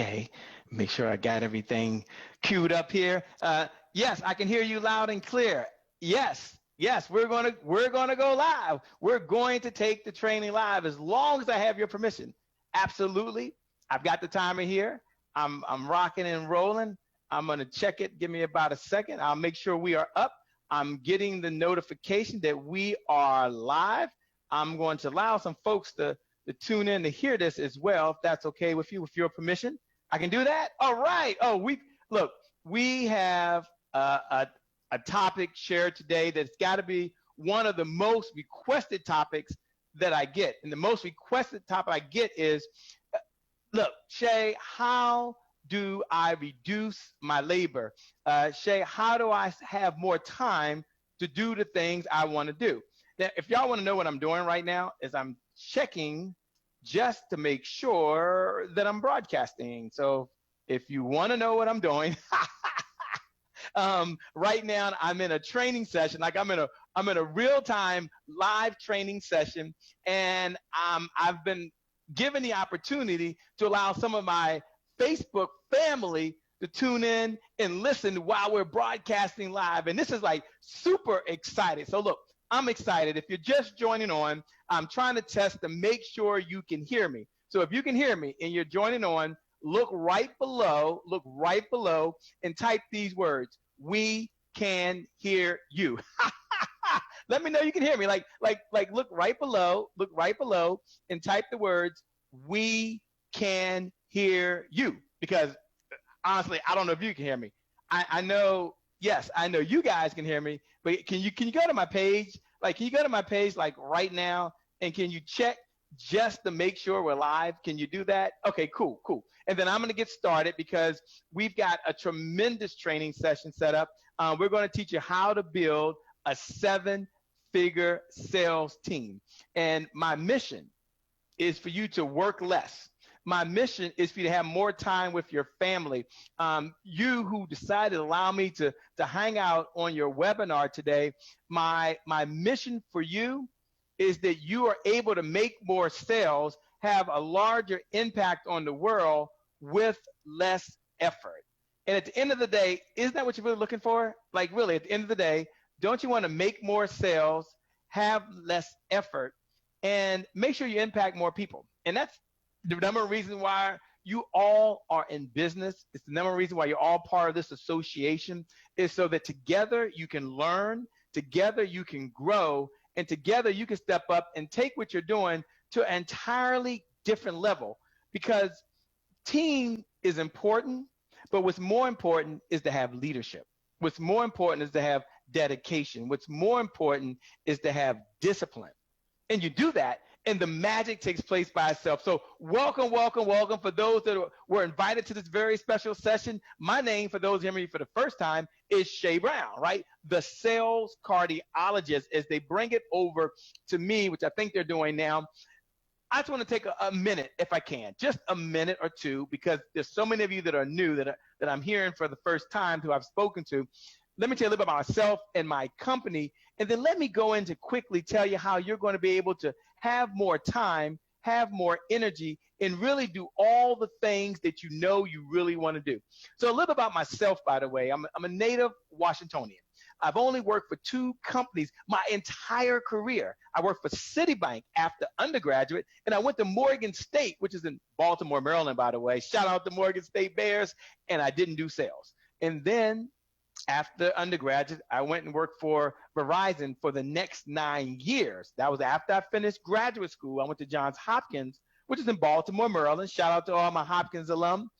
Okay, make sure I got everything queued up here. Yes, I can hear you loud and clear. Yes, we're gonna go live. We're going to take the training live as long as I have your permission. Absolutely. I've got the timer here. I'm rocking and rolling. I'm gonna check it. Give me about a second. I'll make sure we are up. I'm getting the notification that we are live. I'm going to allow some folks to tune in to hear this as well, if that's okay with you, with your permission. I can do that? All right. Oh, we have a topic shared today that's got to be one of the most requested topics that I get. And the most requested topic I get is, look, Shay, how do I reduce my labor? Shay, how do I have more time to do the things I want to do? Now, if y'all want to know what I'm doing right now, is I'm checking just to make sure that I'm broadcasting. So if you want to know what I'm doing, right now I'm in a training session. Like I'm in a real-time live training session, and I've been given the opportunity to allow some of my Facebook family to tune in and listen while we're broadcasting live. And this is like super exciting. So look, I'm excited. If you're just joining on, I'm trying to test to make sure you can hear me. So if you can hear me and you're joining on, look right below, and type these words: "We can hear you." Let me know you can hear me. Like look right below, and type the words, "We can hear you." Because honestly, I don't know if you can hear me. I know, yes, I know you guys can hear me, but can you go to my page? Like, can you go to my page like right now, and can you check just to make sure we're live? Can you do that? Okay, cool. And then I'm going to get started because we've got a tremendous training session set up. We're going to teach you how to build a 7-figure sales team. And my mission is for you to work less. My mission is for you to have more time with your family. You who decided to allow me to hang out on your webinar today, my mission for you is that you are able to make more sales, have a larger impact on the world with less effort. And at the end of the day, isn't that what you're really looking for? Like, really, at the end of the day, don't you want to make more sales, have less effort, and make sure you impact more people? And that's the number of reasons why you all are in business. It's the number of reasons why you're all part of this association, is so that together you can learn, together you can grow, and together you can step up and take what you're doing to an entirely different level. Because team is important, but what's more important is to have leadership. What's more important is to have dedication. What's more important is to have discipline. And you do that, and the magic takes place by itself. So welcome for those that were invited to this very special session. My name, for those hearing me for the first time, is Shay Brown, right? The sales cardiologist, as they bring it over to me, which I think they're doing now. I just want to take a minute, if I can, just a minute or two, because there's so many of you that are new that I'm hearing for the first time, who I've spoken to. Let me tell you a little bit about myself and my company, and then let me go into quickly tell you how you're going to be able to have more time, have more energy, and really do all the things that you know you really want to do. So a little about myself, by the way. I'm a native Washingtonian. I've only worked for 2 companies my entire career. I worked for Citibank after undergraduate, and I went to Morgan State, which is in Baltimore, Maryland, by the way. Shout out to Morgan State Bears, and I didn't do sales. And then after undergraduate, I went and worked for Verizon for the next 9 years. That was after I finished graduate school. I went to Johns Hopkins, which is in Baltimore, Maryland. Shout out to all my Hopkins alum.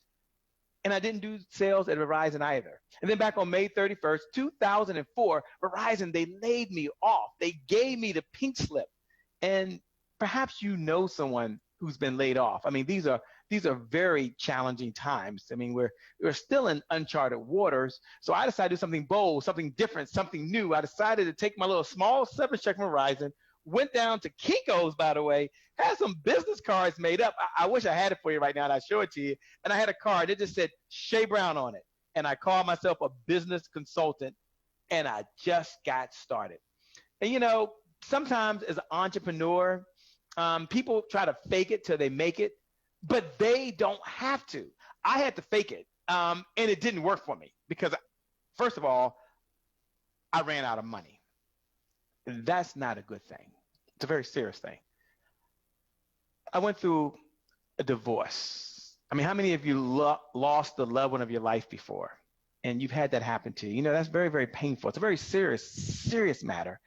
And I didn't do sales at Verizon either. And then back on May 31st, 2004, Verizon, they laid me off. They gave me the pink slip. And perhaps you know someone who's been laid off. I mean, these are very challenging times. I mean, we're still in uncharted waters. So I decided to do something bold, something different, something new. I decided to take my little small severance check from Verizon, went down to Kinko's, by the way, had some business cards made up. I wish I had it for you right now, and I'd show it to you. And I had a card that just said Shay Brown on it. And I called myself a business consultant, and I just got started. And, you know, sometimes as an entrepreneur, people try to fake it till they make it, but they don't have to. I had to fake it. And it didn't work for me because, first of all, I ran out of money. That's not a good thing. It's a very serious thing. I went through a divorce. I mean, how many of you lost the loved one of your life before? And you've had that happen to you. You know, that's very, very painful. It's a very serious matter.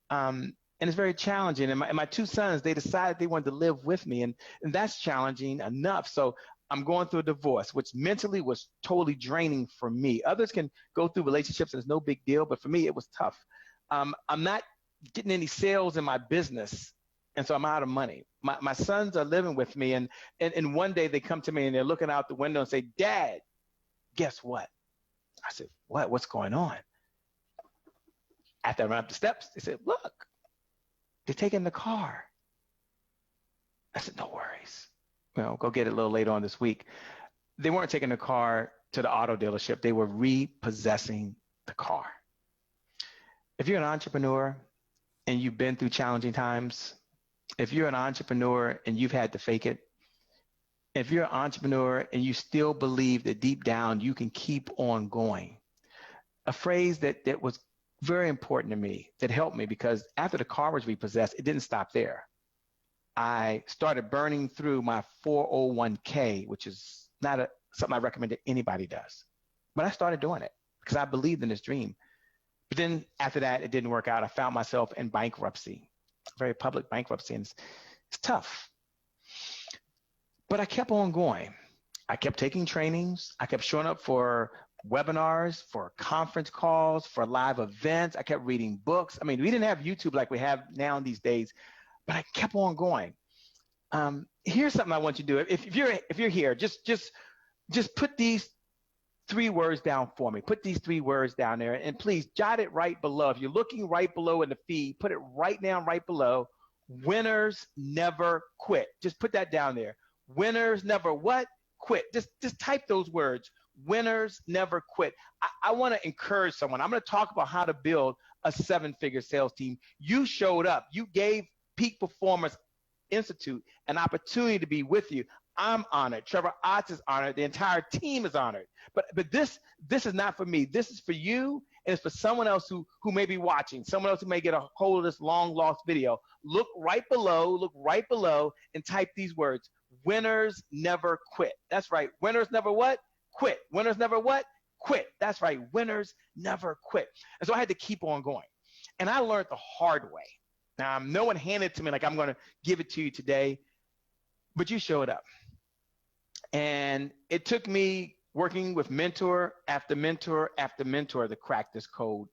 And it's very challenging. And my two sons, they decided they wanted to live with me. And that's challenging enough. So I'm going through a divorce, which mentally was totally draining for me. Others can go through relationships and it's no big deal. But for me, it was tough. I'm not getting any sales in my business. And so I'm out of money. My sons are living with me. And one day they come to me and they're looking out the window and say, Dad, guess what? I said, what? What's going on? After I ran up the steps, they said, look, they're taking the car. I said, no worries. Well, go get it a little later on this week. They weren't taking the car to the auto dealership. They were repossessing the car. If you're an entrepreneur and you've been through challenging times, if you're an entrepreneur and you've had to fake it, if you're an entrepreneur and you still believe that deep down you can keep on going, a phrase that was very important to me, that helped me, because after the car was repossessed, it didn't stop there. I started burning through my 401k, which is not something I recommend that anybody does. But I started doing it because I believed in this dream. But then after that, it didn't work out. I found myself in bankruptcy, very public bankruptcy, and it's tough. But I kept on going. I kept taking trainings. I kept showing up for webinars, for conference calls, for live events. I kept reading books. I mean, we didn't have YouTube like we have now in these days, but I kept on going. Here's something I want you to do. If you're here, just put these 3 words down for me. Put these 3 words down there, and please jot it right below. If you're looking right below in the feed, put it right down right below. Winners never quit. Just put that down there. Winners never what? Quit. Just type those words. Winners never quit. I want to encourage someone. I'm going to talk about how to build a 7-figure sales team. You showed up. You gave Peak Performance Institute an opportunity to be with you. I'm honored. Trevor Otts is honored. The entire team is honored. But this is not for me. This is for you, and it's for someone else who may be watching, someone else who may get a hold of this long lost video. Look right below, and type these words. Winners never quit. That's right. Winners never what? Quit. Winners never what? Quit. That's right. Winners never quit. And so I had to keep on going. And I learned the hard way. Now, no one handed it to me like I'm going to give it to you today, but you showed up. And it took me working with mentor after mentor after mentor to crack this code.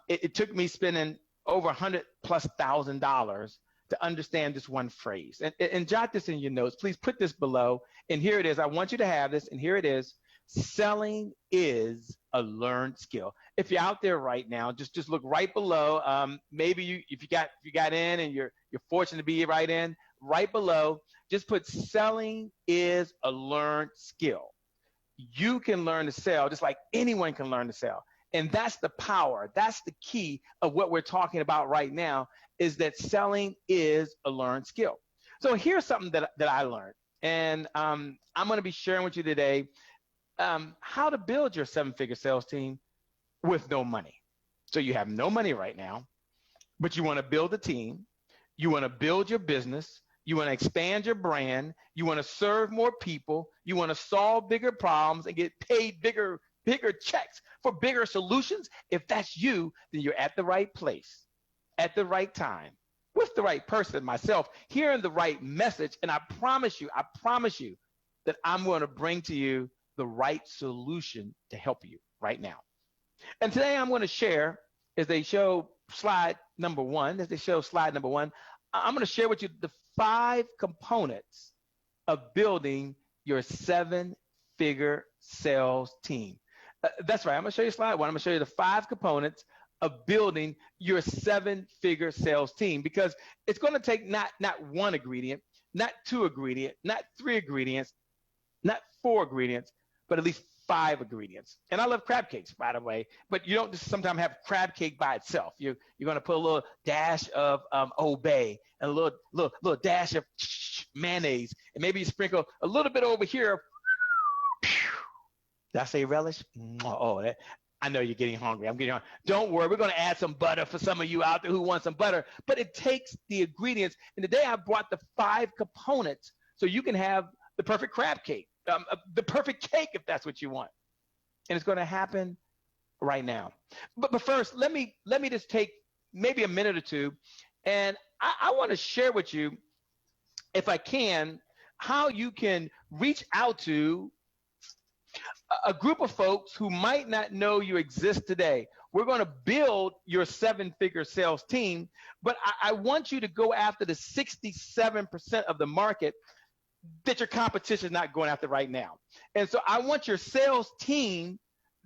It took me spending over $100,000+ to understand this one phrase. And jot this in your notes. Please put this below. And here it is. I want you to have this. And here it is. Selling is a learned skill. If you're out there right now, just look right below. Maybe if you got in and you're fortunate to be right in, right below, just put selling is a learned skill. You can learn to sell just like anyone can learn to sell. And that's the power. That's the key of what we're talking about right now, is that selling is a learned skill. So here's something that I learned. And I'm going to be sharing with you today how to build your 7-figure sales team with no money. So you have no money right now, but you want to build a team. You want to build your business. You want to expand your brand. You want to serve more people. You want to solve bigger problems and get paid bigger checks for bigger solutions. If that's you, then you're at the right place, at the right time, with the right person, myself, hearing the right message. And I promise you that I'm going to bring to you the right solution to help you right now. And today I'm going to share, as they show slide number one, I'm going to share with you the 5 components of building your 7-figure sales team. That's right. I'm going to show you slide 1. I'm going to show you the 5 components of building your 7-figure sales team, because it's going to take not 1 ingredient, not 2 ingredients, not 3 ingredients, not 4 ingredients, but at least 5 ingredients. And I love crab cakes, by the way, but you don't just sometimes have crab cake by itself. You're going to put a little dash of Old Bay and a little dash of mayonnaise, and maybe you sprinkle a little bit over here Did I say relish? I know you're getting hungry. I'm getting hungry. Don't worry. We're going to add some butter for some of you out there who want some butter. But it takes the ingredients. And today I brought the 5 components so you can have the perfect crab cake, the perfect cake if that's what you want. And it's going to happen right now. But first, let me just take maybe a minute or two, and I want to share with you, if I can, how you can reach out to a group of folks who might not know you exist today. We're going to build your 7-figure sales team, but I want you to go after the 67% of the market that your competition is not going after right now. And so I want your sales team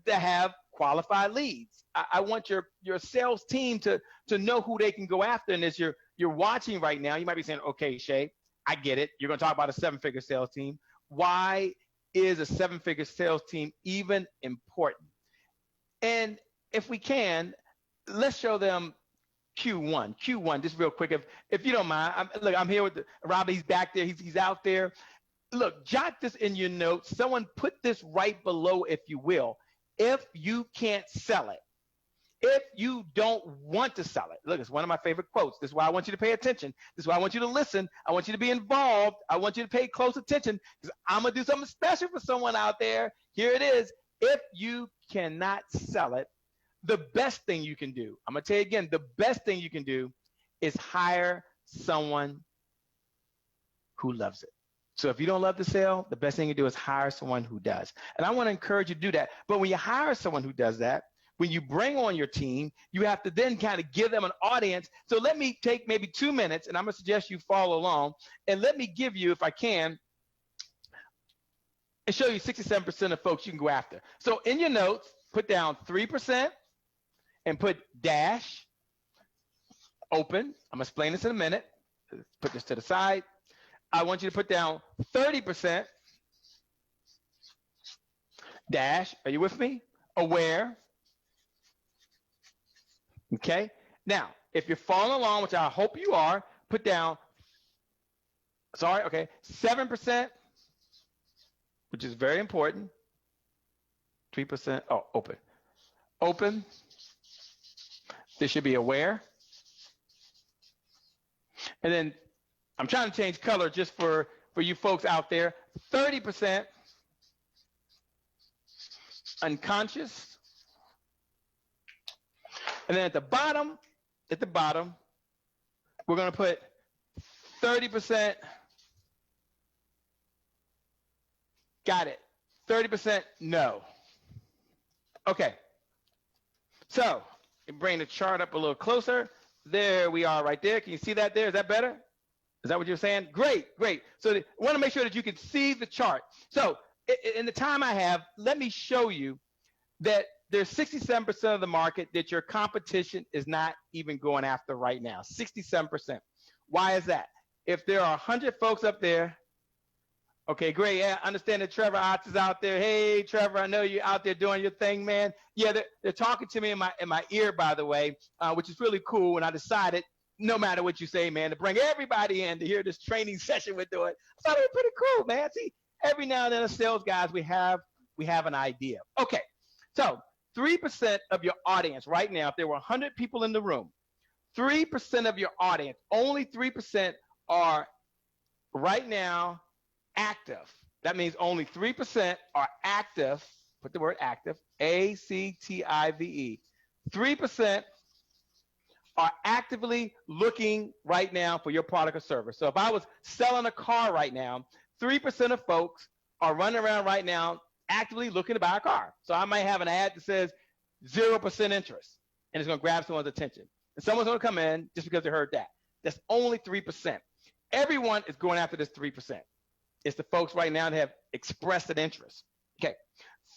to have qualified leads. I want your sales team to know who they can go after. And as you're watching right now, you might be saying, okay, Shay, I get it. You're going to talk about a 7-figure sales team. Why is a 7-figure sales team even important? And if we can, let's show them Q1, just real quick, if you don't mind. I'm here with Robbie. He's back there. He's out there. Look, jot this in your notes. Someone put this right below, if you will. If you can't sell it, if you don't want to sell it. Look, it's one of my favorite quotes. This is why I want you to pay attention. This is why I want you to listen. I want you to be involved. I want you to pay close attention because I'm going to do something special for someone out there. Here it is. If you cannot sell it, the best thing you can do, I'm going to tell you again, the best thing you can do is hire someone who loves it. So if you don't love the sale, the best thing you do is hire someone who does. And I want to encourage you to do that. But when you hire someone who does that, when you bring on your team, you have to then kind of give them an audience. So let me take maybe 2 minutes, and I'm going to suggest you follow along. And let me give you, if I can, and show you 67% of folks you can go after. So in your notes, put down 3% and put dash open. I'm going to explain this in a minute. Put this to the side. I want you to put down 30% dash. Are you with me? Aware. Okay. Now, if you're following along, which I hope you are, put down, 7%, which is very important. 3%. Oh, open. Open. This should be aware. And then I'm trying to change color just for you folks out there. 30% unconscious. And then at the bottom, we're going to put 30%. Got it. 30% no. Okay. So bring the chart up a little closer. There we are right there. Can you see that there? Is that better? Is that what you're saying? Great. So I want to make sure that you can see the chart. So in the time I have, let me show you that there's 67% of the market that your competition is not even going after right now. 67%. Why is that? If there are 100 folks up there, okay, great. Yeah, I understand that Trevor Otts is out there. Hey, Trevor, I know you're out there doing your thing, man. Yeah, they're talking to me in my ear, by the way, which is really cool. And I decided, no matter what you say, man, to bring everybody in to hear this training session we're doing. I thought it was pretty cool, man. See, every now and then as sales guys, we have an idea. Okay, so 3% of your audience right now, if there were 100 people in the room, 3% of your audience, only 3% are right now active. That means only 3% are active. Put the word active, A-C-T-I-V-E. 3% are actively looking right now for your product or service. So if I was selling a car right now, 3% of folks are running around right now actively looking to buy a car. So I might have an ad that says 0% interest, and it's going to grab someone's attention. And someone's going to come in just because they heard that. That's only 3%. Everyone is going after this 3%. It's the folks right now that have expressed an interest. Okay,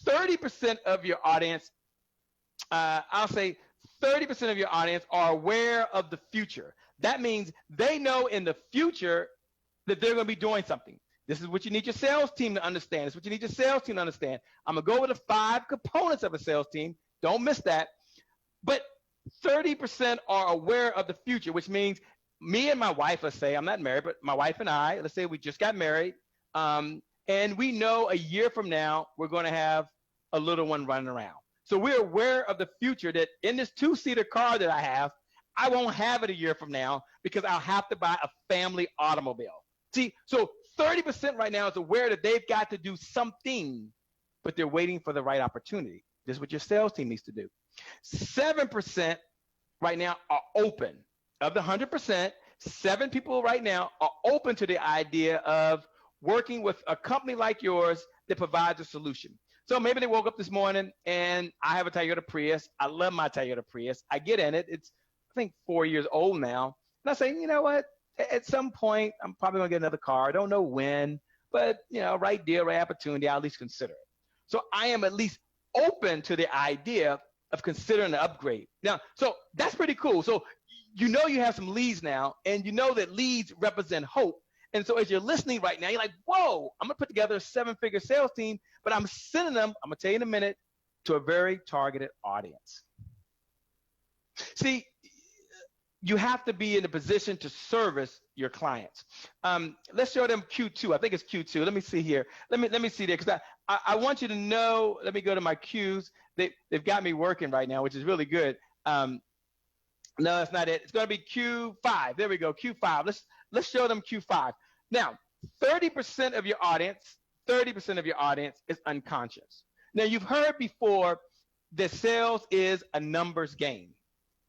30% of your audience, I'll say 30% of your audience are aware of the future. That means they know in the future that they're going to be doing something. This is what you need your sales team to understand. This is what you need your sales team to understand. I'm going to go over the 5 components of a sales team. Don't miss that. But 30% are aware of the future, which means me and my wife, let's say, I'm not married, but my wife and I, let's say we just got married, and we know a year from now we're going to have a little one running around. So we're aware of the future that in this two-seater car that I have, I won't have it a year from now because I'll have to buy a family automobile. See, so 30% right now is aware that they've got to do something, but they're waiting for the right opportunity. This is what your sales team needs to do. 7% right now are open. Of the 100%, 7 people right now are open to the idea of working with a company like yours that provides a solution. So maybe they woke up this morning and I have a Toyota Prius. I love my Toyota Prius. I get in it. It's, I think, 4 years old now. And I say, you know what? At some point, I'm probably going to get another car. I don't know when, but, right deal, right opportunity, I'll at least consider it. So I am at least open to the idea of considering an upgrade. Now, so that's pretty cool. So you have some leads now, and you know that leads represent hope. And so as you're listening right now, you're like, whoa, I'm going to put together a 7-figure sales team, but I'm sending them, I'm going to tell you in a minute, to a very targeted audience. See, you have to be in a position to service your clients. Let's show them Q2. I think it's Q2. Let me see here. Let me see there, because I want you to know. Let me go to my Qs. They've got me working right now, which is really good. No, that's not it. It's going to be Q5. There we go, Q5. Let's show them Q5. Now, 30% of your audience is unconscious. Now, you've heard before that sales is a numbers game,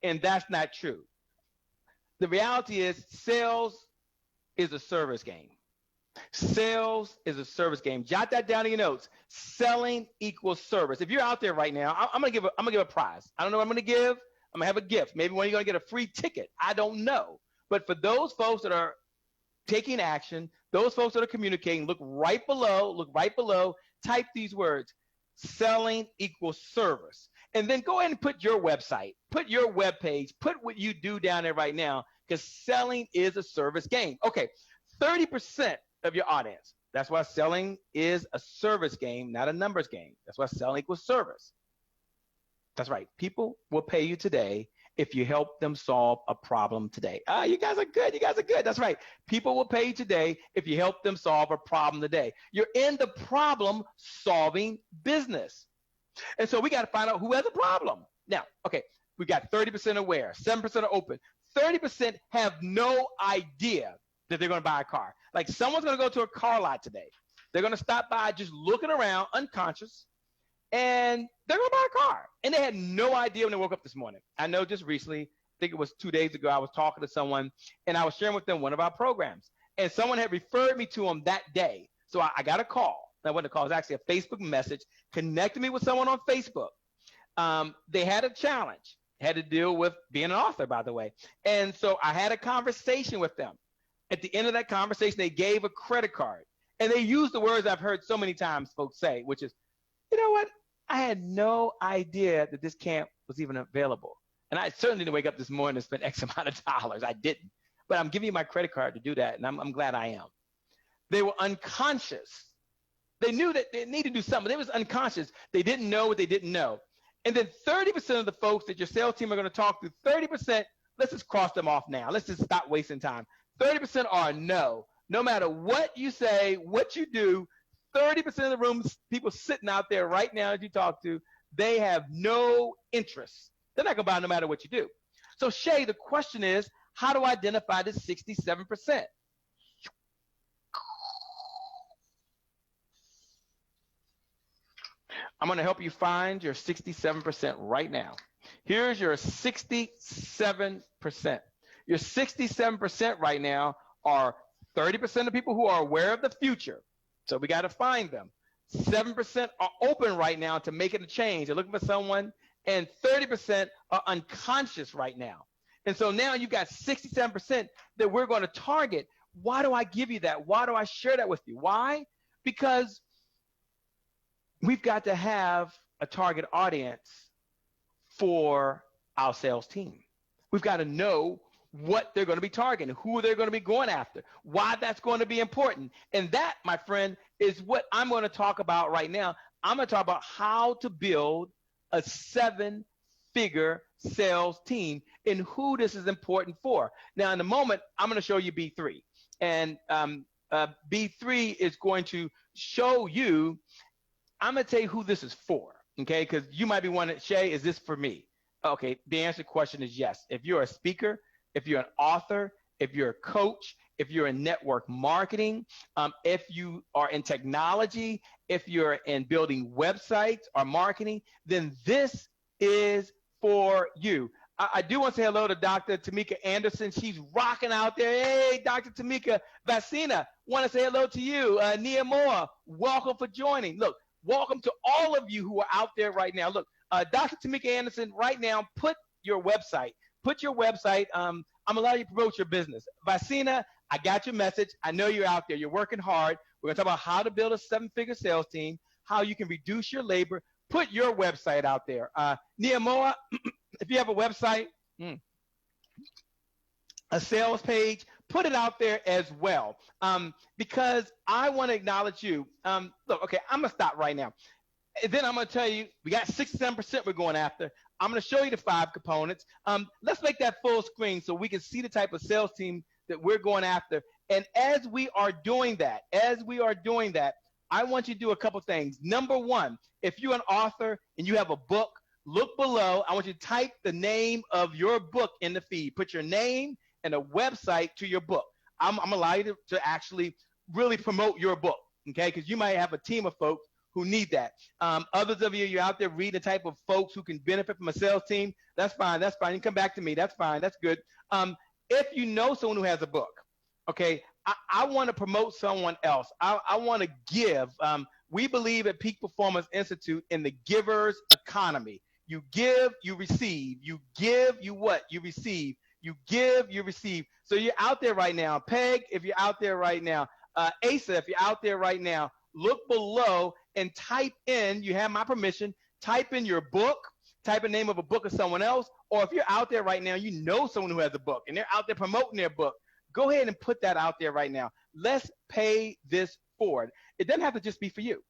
and that's not true. The reality is sales is a service game. Sales is a service game. Jot that down in your notes. Selling equals service. If you're out there right now, I'm gonna give a prize. I don't know what I'm gonna give. I'm gonna have a gift. Maybe one of you are gonna get a free ticket. I don't know. But for those folks that are taking action, those folks that are communicating, look right below, type these words: selling equals service. And then go ahead and put your website, put your web page, put what you do down there right now, because selling is a service game. Okay, 30% of your audience. That's why selling is a service game, not a numbers game. That's why selling equals service. That's right. People will pay you today if you help them solve a problem today. You guys are good. That's right. People will pay you today if you help them solve a problem today. You're in the problem solving business. And so we got to find out who has a problem. Now, okay, we got 30% aware, 7% are open. 30% have no idea that they're going to buy a car. Like, someone's going to go to a car lot today. They're going to stop by just looking around, unconscious, and they're going to buy a car. And they had no idea when they woke up this morning. I know just recently, I think it was 2 days ago, I was talking to someone, and I was sharing with them one of our programs. And someone had referred me to them that day. So I got a call. That wasn't a call. It was actually a Facebook message. Connected me with someone on Facebook. They had a challenge. Had to deal with being an author, by the way. And so I had a conversation with them. At the end of that conversation, they gave a credit card. And they used the words I've heard so many times folks say, which is, you know what? I had no idea that this camp was even available. And I certainly didn't wake up this morning and spend X amount of dollars. I didn't. But I'm giving you my credit card to do that, and I'm glad I am. They were unconscious. They knew that they needed to do something. They was unconscious. They didn't know what they didn't know. And then 30% of the folks that your sales team are going to talk to, 30%, let's just cross them off now. Let's just stop wasting time. 30% are no. No matter what you say, what you do, 30% of the room, people sitting out there right now as you talk to, they have no interest. They're not going to buy no matter what you do. So, Shay, the question is, how do I identify this 67%? I'm going to help you find your 67% right now. Here's your 67%. Your 67% right now are 30% of people who are aware of the future. So we got to find them. 7% are open right now to making a change. They're looking for someone. And 30% are unconscious right now. And so now you've got 67% that we're going to target. Why do I give you that? Why do I share that with you? Why? Because we've got to have a target audience for our sales team. We've got to know what they're going to be targeting, who they're going to be going after, why that's going to be important. And that, my friend, is what I'm going to talk about right now. I'm going to talk about how to build a 7-figure sales team and who this is important for. Now, in a moment, I'm going to show you B3. And B3 is going to show you I'm going to tell you who this is for, okay? Because you might be wondering, Shay, is this for me? Okay, the answer to the question is yes. If you're a speaker, if you're an author, if you're a coach, if you're in network marketing, if you are in technology, if you're in building websites or marketing, then this is for you. I do want to say hello to Dr. Tamika Anderson. She's rocking out there. Hey, Dr. Tamika Vacina, want to say hello to you. Nia Moa, welcome for joining. Look, welcome to all of you who are out there right now. Look, Dr. Tamika Anderson, right now, put your website. I'm allowing you to promote your business. Vacina, I got your message. I know you're out there. You're working hard. We're going to talk about how to build a seven-figure sales team, how you can reduce your labor. Put your website out there. Nia Moa, if you have a website, a sales page, put it out there as well, because I want to acknowledge you. Look, okay, I'm going to stop right now. And then I'm going to tell you, we got 67% we're going after. I'm going to show you the 5 components. Let's make that full screen so we can see the type of sales team that we're going after. And as we are doing that, I want you to do a couple things. Number one, if you're an author and you have a book, look below. I want you to type the name of your book in the feed. Put your name and a website to your book. I'm going to allow you to actually really promote your book, okay? Because you might have a team of folks who need that. Others of you, you're out there reading the type of folks who can benefit from a sales team. That's fine. You can come back to me. That's fine. That's good. If you know someone who has a book, okay, I want to promote someone else. I want to give. We believe at Peak Performance Institute in the giver's economy. You give, you receive. You give, you what? You receive. You give, you receive. So you're out there right now. Peg, if you're out there right now. Asa, if you're out there right now, look below and type in, you have my permission, type in your book, type in the name of a book of someone else, or if you're out there right now, you know someone who has a book and they're out there promoting their book, go ahead and put that out there right now. Let's pay this forward. It doesn't have to just be for you.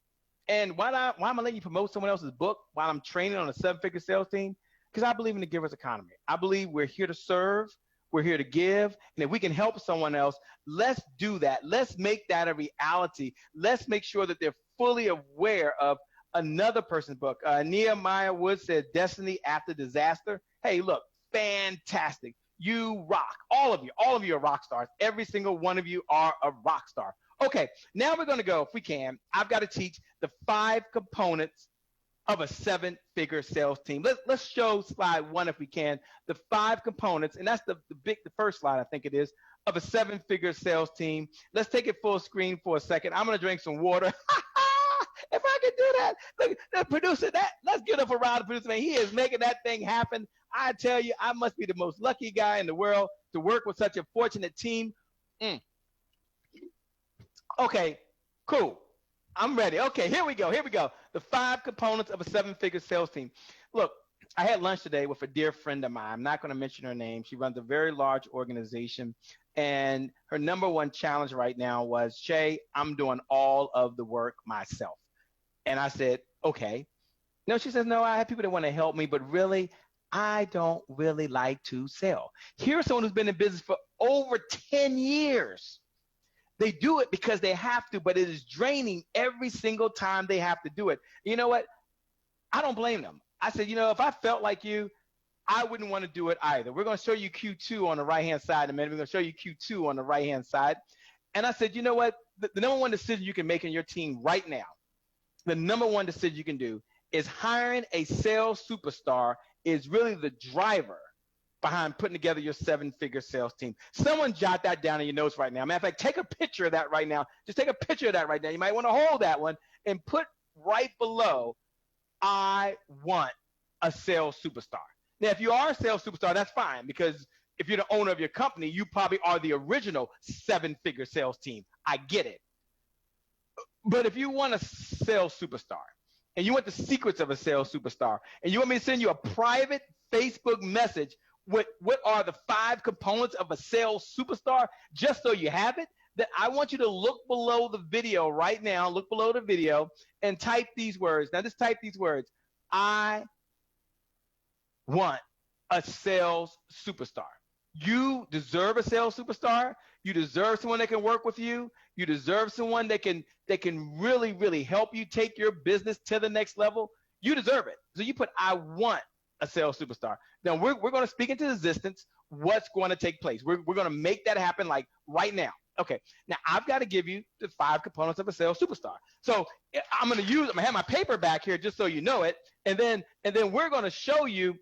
And why am I letting you promote someone else's book while I'm training on a seven-figure sales team? Because I believe in the giver's economy. I believe we're here to serve. We're here to give. And if we can help someone else, let's do that. Let's make that a reality. Let's make sure that they're fully aware of another person's book. Nehemiah Wood said, Destiny After Disaster. Hey, look, fantastic. You rock. All of you are rock stars. Every single one of you are a rock star. Okay, now we're going to go, if we can, I've got to teach the 5 components of a seven-figure sales team. Let's show slide 1 if we can, the 5 components, and that's the first slide, I think it is, of a seven-figure sales team. Let's take it full screen for a second. I'm going to drink some water. If I can do that, look, the producer, let's give up a round of producer, man. He is making that thing happen. I tell you, I must be the most lucky guy in the world to work with such a fortunate team. Okay, cool. I'm ready. Okay, here we go. The 5 components of a seven-figure sales team. Look, I had lunch today with a dear friend of mine. I'm not going to mention her name. She runs a very large organization, and her number one challenge right now was, Shay, I'm doing all of the work myself. And I said, okay. No, she says, no, I have people that want to help me, but really, I don't really like to sell. Here's someone who's been in business for over 10 years. They do it because they have to, but it is draining every single time they have to do it. You know what? I don't blame them. I said, if I felt like you, I wouldn't want to do it either. We're going to show you Q2 on the right-hand side in a minute. We're going to show you Q2 on the right-hand side. And I said, you know what? The number one decision you can make in your team right now, the number one decision you can do is hiring a sales superstar is really the driver behind putting together your seven-figure sales team. Someone jot that down in your notes right now. Matter of fact, take a picture of that right now. Just take a picture of that right now. You might want to hold that one and put right below, I want a sales superstar. Now, if you are a sales superstar, that's fine, because if you're the owner of your company, you probably are the original seven-figure sales team. I get it. But if you want a sales superstar, and you want the secrets of a sales superstar, and you want me to send you a private Facebook message, what are the 5 components of a sales superstar, just so you have it, that I want you to look below the video right now, look below the video, and type these words. Now, just type these words. I want a sales superstar. You deserve a sales superstar. You deserve someone that can work with you. You deserve someone that can really, really help you take your business to the next level. You deserve it. So you put, I want a sales superstar. Now we're going to speak into existence what's going to take place. We're going to make that happen like right now. Okay. Now I've got to give you the 5 components of a sales superstar. I'm going to have my paper back here just so you know it. And then we're going to show you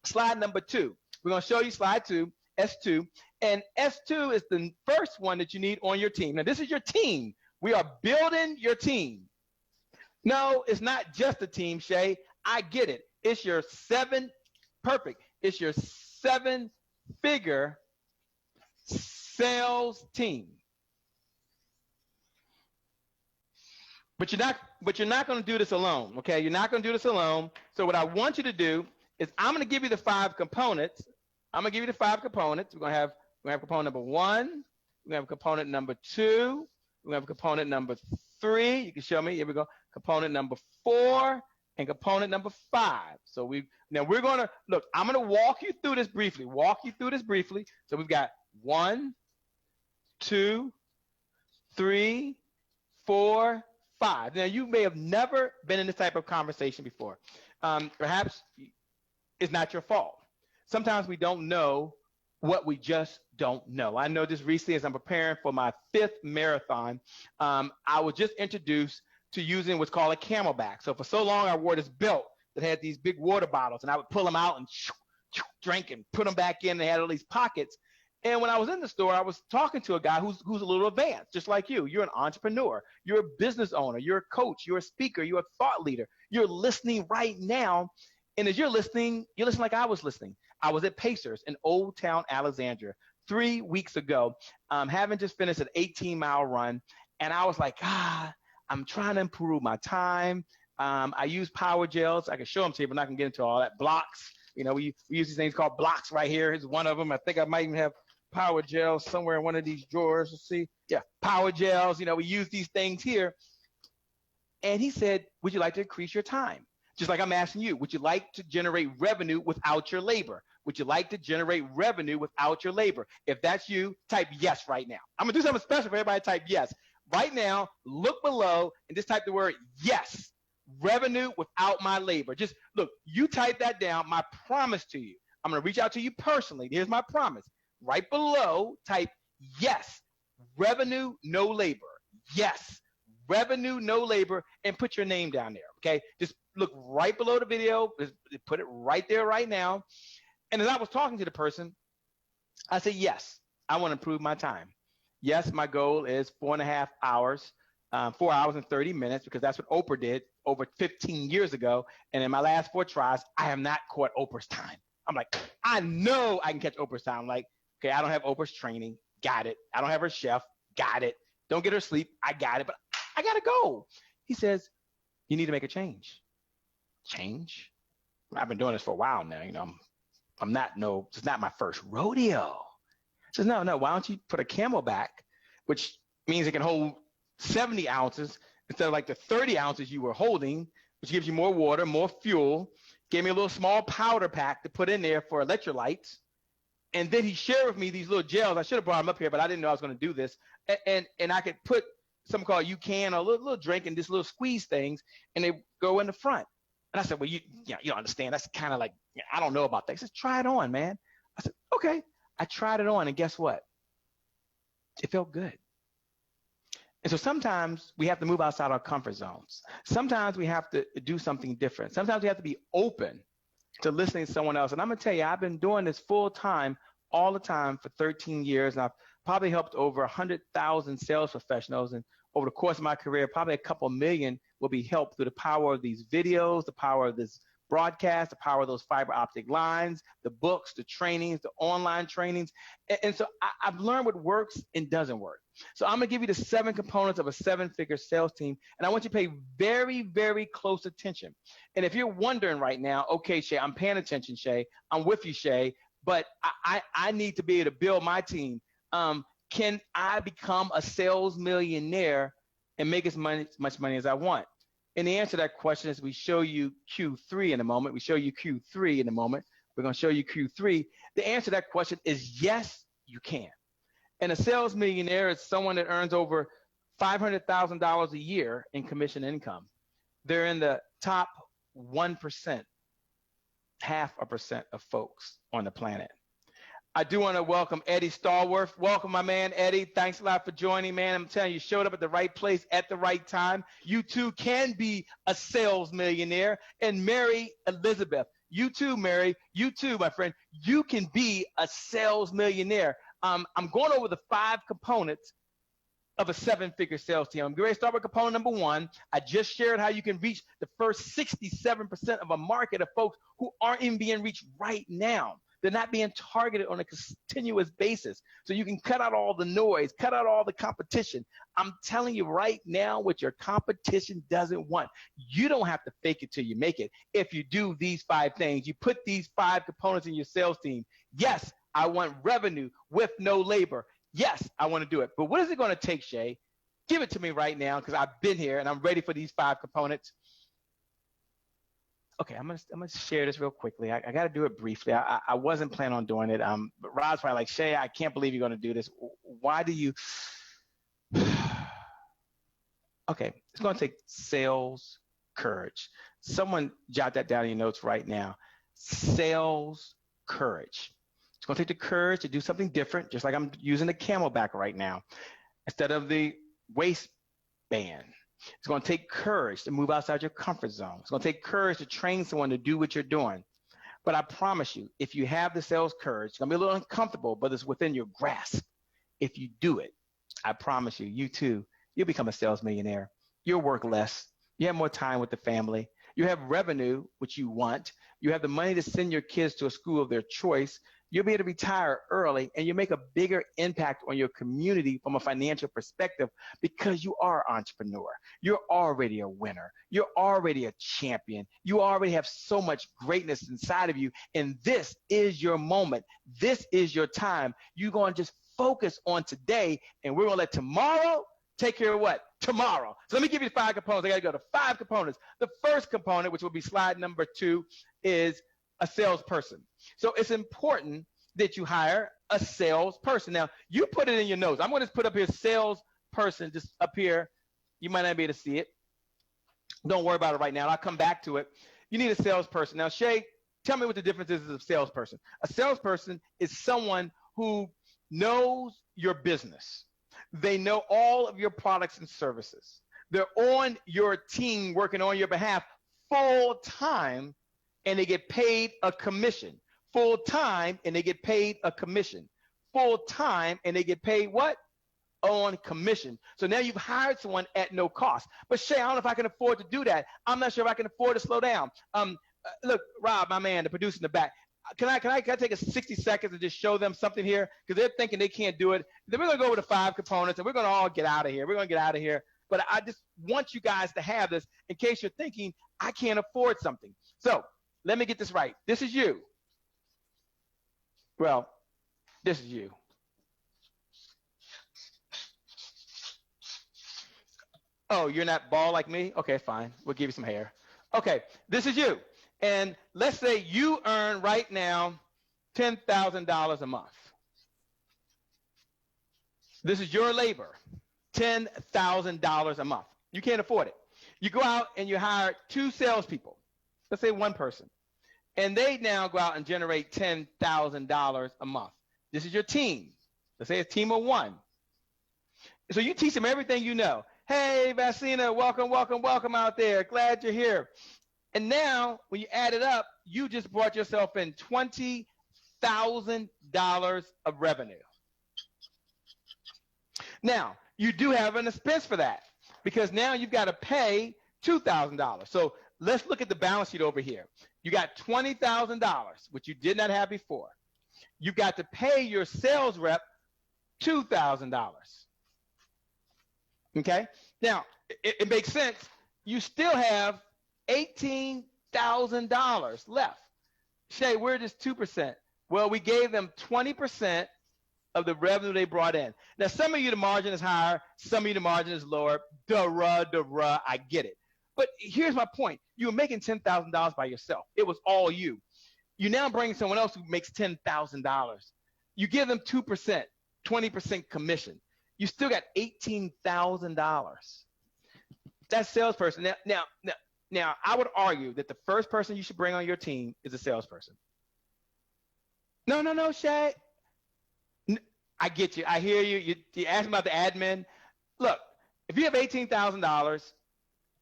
slide number 2. We're going to show you slide 2, S2. And S2 is the first one that you need on your team. Now, this is your team. We are building your team. No, it's not just a team, Shay. I get it. It's your perfect. It's your 7-figure sales team. But you're not going to do this alone, okay? You're not going to do this alone. So what I want you to do is I'm going to give you the 5 components. I'm going to give you the 5 components. We're going to have component number 1. We're going to have component number 2. We're going to have component number 3. You can show me. Here we go. Component number 4 and component number 5. So we're going to look. I'm going to walk you through this briefly. So we've got 1, 2, 3, 4, 5. Now you may have never been in this type of conversation before. Perhaps it's not your fault. Sometimes we don't know what we just don't know. I know this recently as I'm preparing for my 5th marathon. I was just introduced to using what's called a Camelback. So for so long, I wore this belt that had these big water bottles, and I would pull them out and drink and put them back in. They had all these pockets. And when I was in the store, I was talking to a guy who's a little advanced, just like you. You're an entrepreneur. You're a business owner. You're a coach. You're a speaker. You're a thought leader. You're listening right now. And as you're listening like I was listening. I was at Pacers in Old Town, Alexandria, 3 weeks ago, having just finished an 18-mile run. And I was like, I'm trying to improve my time. I use power gels. I can show them to you, but I'm not going to get into all that. Blocks. We use these things called blocks right here. Here's one of them. I think I might even have power gels somewhere in one of these drawers. Let's see. Yeah, power gels. We use these things here. And he said, would you like to increase your time? Just like I'm asking you, would you like to generate revenue without your labor? Would you like to generate revenue without your labor? If that's you, type yes right now. I'm going to do something special for everybody. Type yes. Right now, look below and just type the word yes. Revenue without my labor. Just look, you type that down. My promise to you, I'm going to reach out to you personally. Here's my promise. Right below, type yes. Revenue, no labor. Yes. Revenue, no labor, and put your name down there, okay? Just look right below the video. Just put it right there right now. And as I was talking to the person, I said, yes, I want to improve my time. Yes, my goal is 4.5 hours, 4 hours and 30 minutes, because that's what Oprah did over 15 years ago. And in my last 4 tries, I have not caught Oprah's time. I'm like, I know I can catch Oprah's time. I'm like, okay, I don't have Oprah's training. Got it. I don't have her chef. Got it. Don't get her sleep. I got it. But I got to go. He says, you need to make a change. Change? I've been doing this for a while now. It's not my first rodeo. He says, no, why don't you put a Camelback, which means it can hold 70 ounces instead of like the 30 ounces you were holding, which gives you more water, more fuel. Gave me a little small powder pack to put in there for electrolytes. And then he shared with me these little gels. I should have brought them up here, but I didn't know I was going to do this. And I could put something called You Can, a little drink, and this little squeeze things, and they go in the front. And I said, well, you don't understand. That's kind of like, I don't know about that. He says, try it on, man. I said, okay. I tried it on, and guess what? It felt good. And so sometimes we have to move outside our comfort zones. Sometimes we have to do something different. Sometimes we have to be open to listening to someone else. And I'm going to tell you, I've been doing this full time, all the time for 13 years. And I've probably helped over 100,000 sales professionals. And over the course of my career, probably a couple million will be helped through the power of these videos, the power of this broadcast, the power of those fiber optic lines, the books, the trainings, the online trainings. And so I've learned what works and doesn't work. So I'm going to give you the 7 components of a 7-figure sales team. And I want you to pay very, very close attention. And if you're wondering right now, okay, Shay, I'm paying attention, Shay. I'm with you, Shay. But I need to be able to build my team. Can I become a sales millionaire and make as much money as I want? And the answer to that question is we show you Q3 in a moment. We're going to show you Q3. The answer to that question is yes, you can. And a sales millionaire is someone that earns over $500,000 a year in commission income. They're in the top 1%, 0.5% of folks on the planet. I do want to welcome Eddie Stallworth. Welcome, my man, Eddie. Thanks a lot for joining, man. I'm telling you, you showed up at the right place at the right time. You too can be a sales millionaire. And Mary Elizabeth, you too, Mary, you too, my friend, you can be a sales millionaire. I'm going over the 5 components of a 7-figure sales team. I'm going to start with component number 1. I just shared how you can reach the first 67% of a market of folks who aren't even being reached right now. They're not being targeted on a continuous basis. So you can cut out all the noise, cut out all the competition. I'm telling you right now what your competition doesn't want. You don't have to fake it till you make it. If you do these 5 things, you put these 5 components in your sales team. Yes, I want revenue with no labor. Yes, I want to do it. But what is it going to take, Shay? Give it to me right now because I've been here and I'm ready for these 5 components. Okay, I'm gonna share this real quickly. I got to do it briefly. I wasn't planning on doing it. But Rod's probably like, Shay, I can't believe you're going to do this. Why do you? Okay, it's going to take sales courage. Someone jot that down in your notes right now. Sales courage. It's going to take the courage to do something different, just like I'm using the Camelback right now, instead of the waistband. It's going to take courage to move outside your comfort zone. It's going to take courage to train someone to do what you're doing. But I promise you, if you have the sales courage, it's going to be a little uncomfortable, but it's within your grasp. If you do it, I promise you, you too, you'll become a sales millionaire. You'll work less. You have more time with the family. You have revenue, which you want. You have the money to send your kids to a school of their choice. You'll be able to retire early, and you make a bigger impact on your community from a financial perspective because you are an entrepreneur. You're already a winner. You're already a champion. You already have so much greatness inside of you, and this is your moment. This is your time. You're going to just focus on today, and we're going to let tomorrow take care of what? Tomorrow. So let me give you the 5 components. I got to go to 5 components. The first component, which will be slide number 2, is a salesperson. So it's important that you hire a salesperson. Now, you put it in your notes. I'm going to put up here salesperson just up here. You might not be able to see it. Don't worry about it right now. I'll come back to it. You need a salesperson. Now, Shay, tell me what the difference is of a salesperson. A salesperson is someone who knows your business. They know all of your products and services. They're on your team working on your behalf full time, and they get paid a commission. Full time, and they get paid a commission. Full time, and they get paid what? On commission. So now you've hired someone at no cost. But Shay, I don't know if I can afford to do that. I'm not sure if I can afford to slow down. Look, Rob, my man, the producer in the back. Can I take a 60 seconds and just show them something here? Because they're thinking they can't do it. Then we're going to go over the 5 components, and we're going to all get out of here. We're going to get out of here. But I just want you guys to have this in case you're thinking, I can't afford something. So let me get this right. This is you. Well, this is you. Oh, you're not bald like me? Okay, fine. We'll give you some hair. Okay, this is you. And let's say you earn right now $10,000 a month. This is your labor, $10,000 a month. You can't afford it. You go out and you hire 2 salespeople, let's say 1 person, and they now go out and generate $10,000 a month. This is your team. Let's say a team of 1. So you teach them everything you know. Hey, Vasina, welcome, welcome, welcome out there. Glad you're here. And now, when you add it up, you just brought yourself in $20,000 of revenue. Now, you do have an expense for that because now you've got to pay $2,000. So let's look at the balance sheet over here. You got $20,000, which you did not have before. You got to pay your sales rep $2,000. Okay? Now, it makes sense. You still have $18,000 left. Shay, where is 2%? Well, we gave them 20% of the revenue they brought in. Now, some of you, the margin is higher. Some of you, the margin is lower. Duh, I get it. But here's my point. You were making $10,000 by yourself. It was all you. You now bring someone else who makes $10,000. You give them 2%, 20% commission. You still got $18,000. That salesperson. Now, I would argue that the first person you should bring on your team is a salesperson. No, Shay. I get you. I hear you. You asked about the admin. Look, if you have $18,000,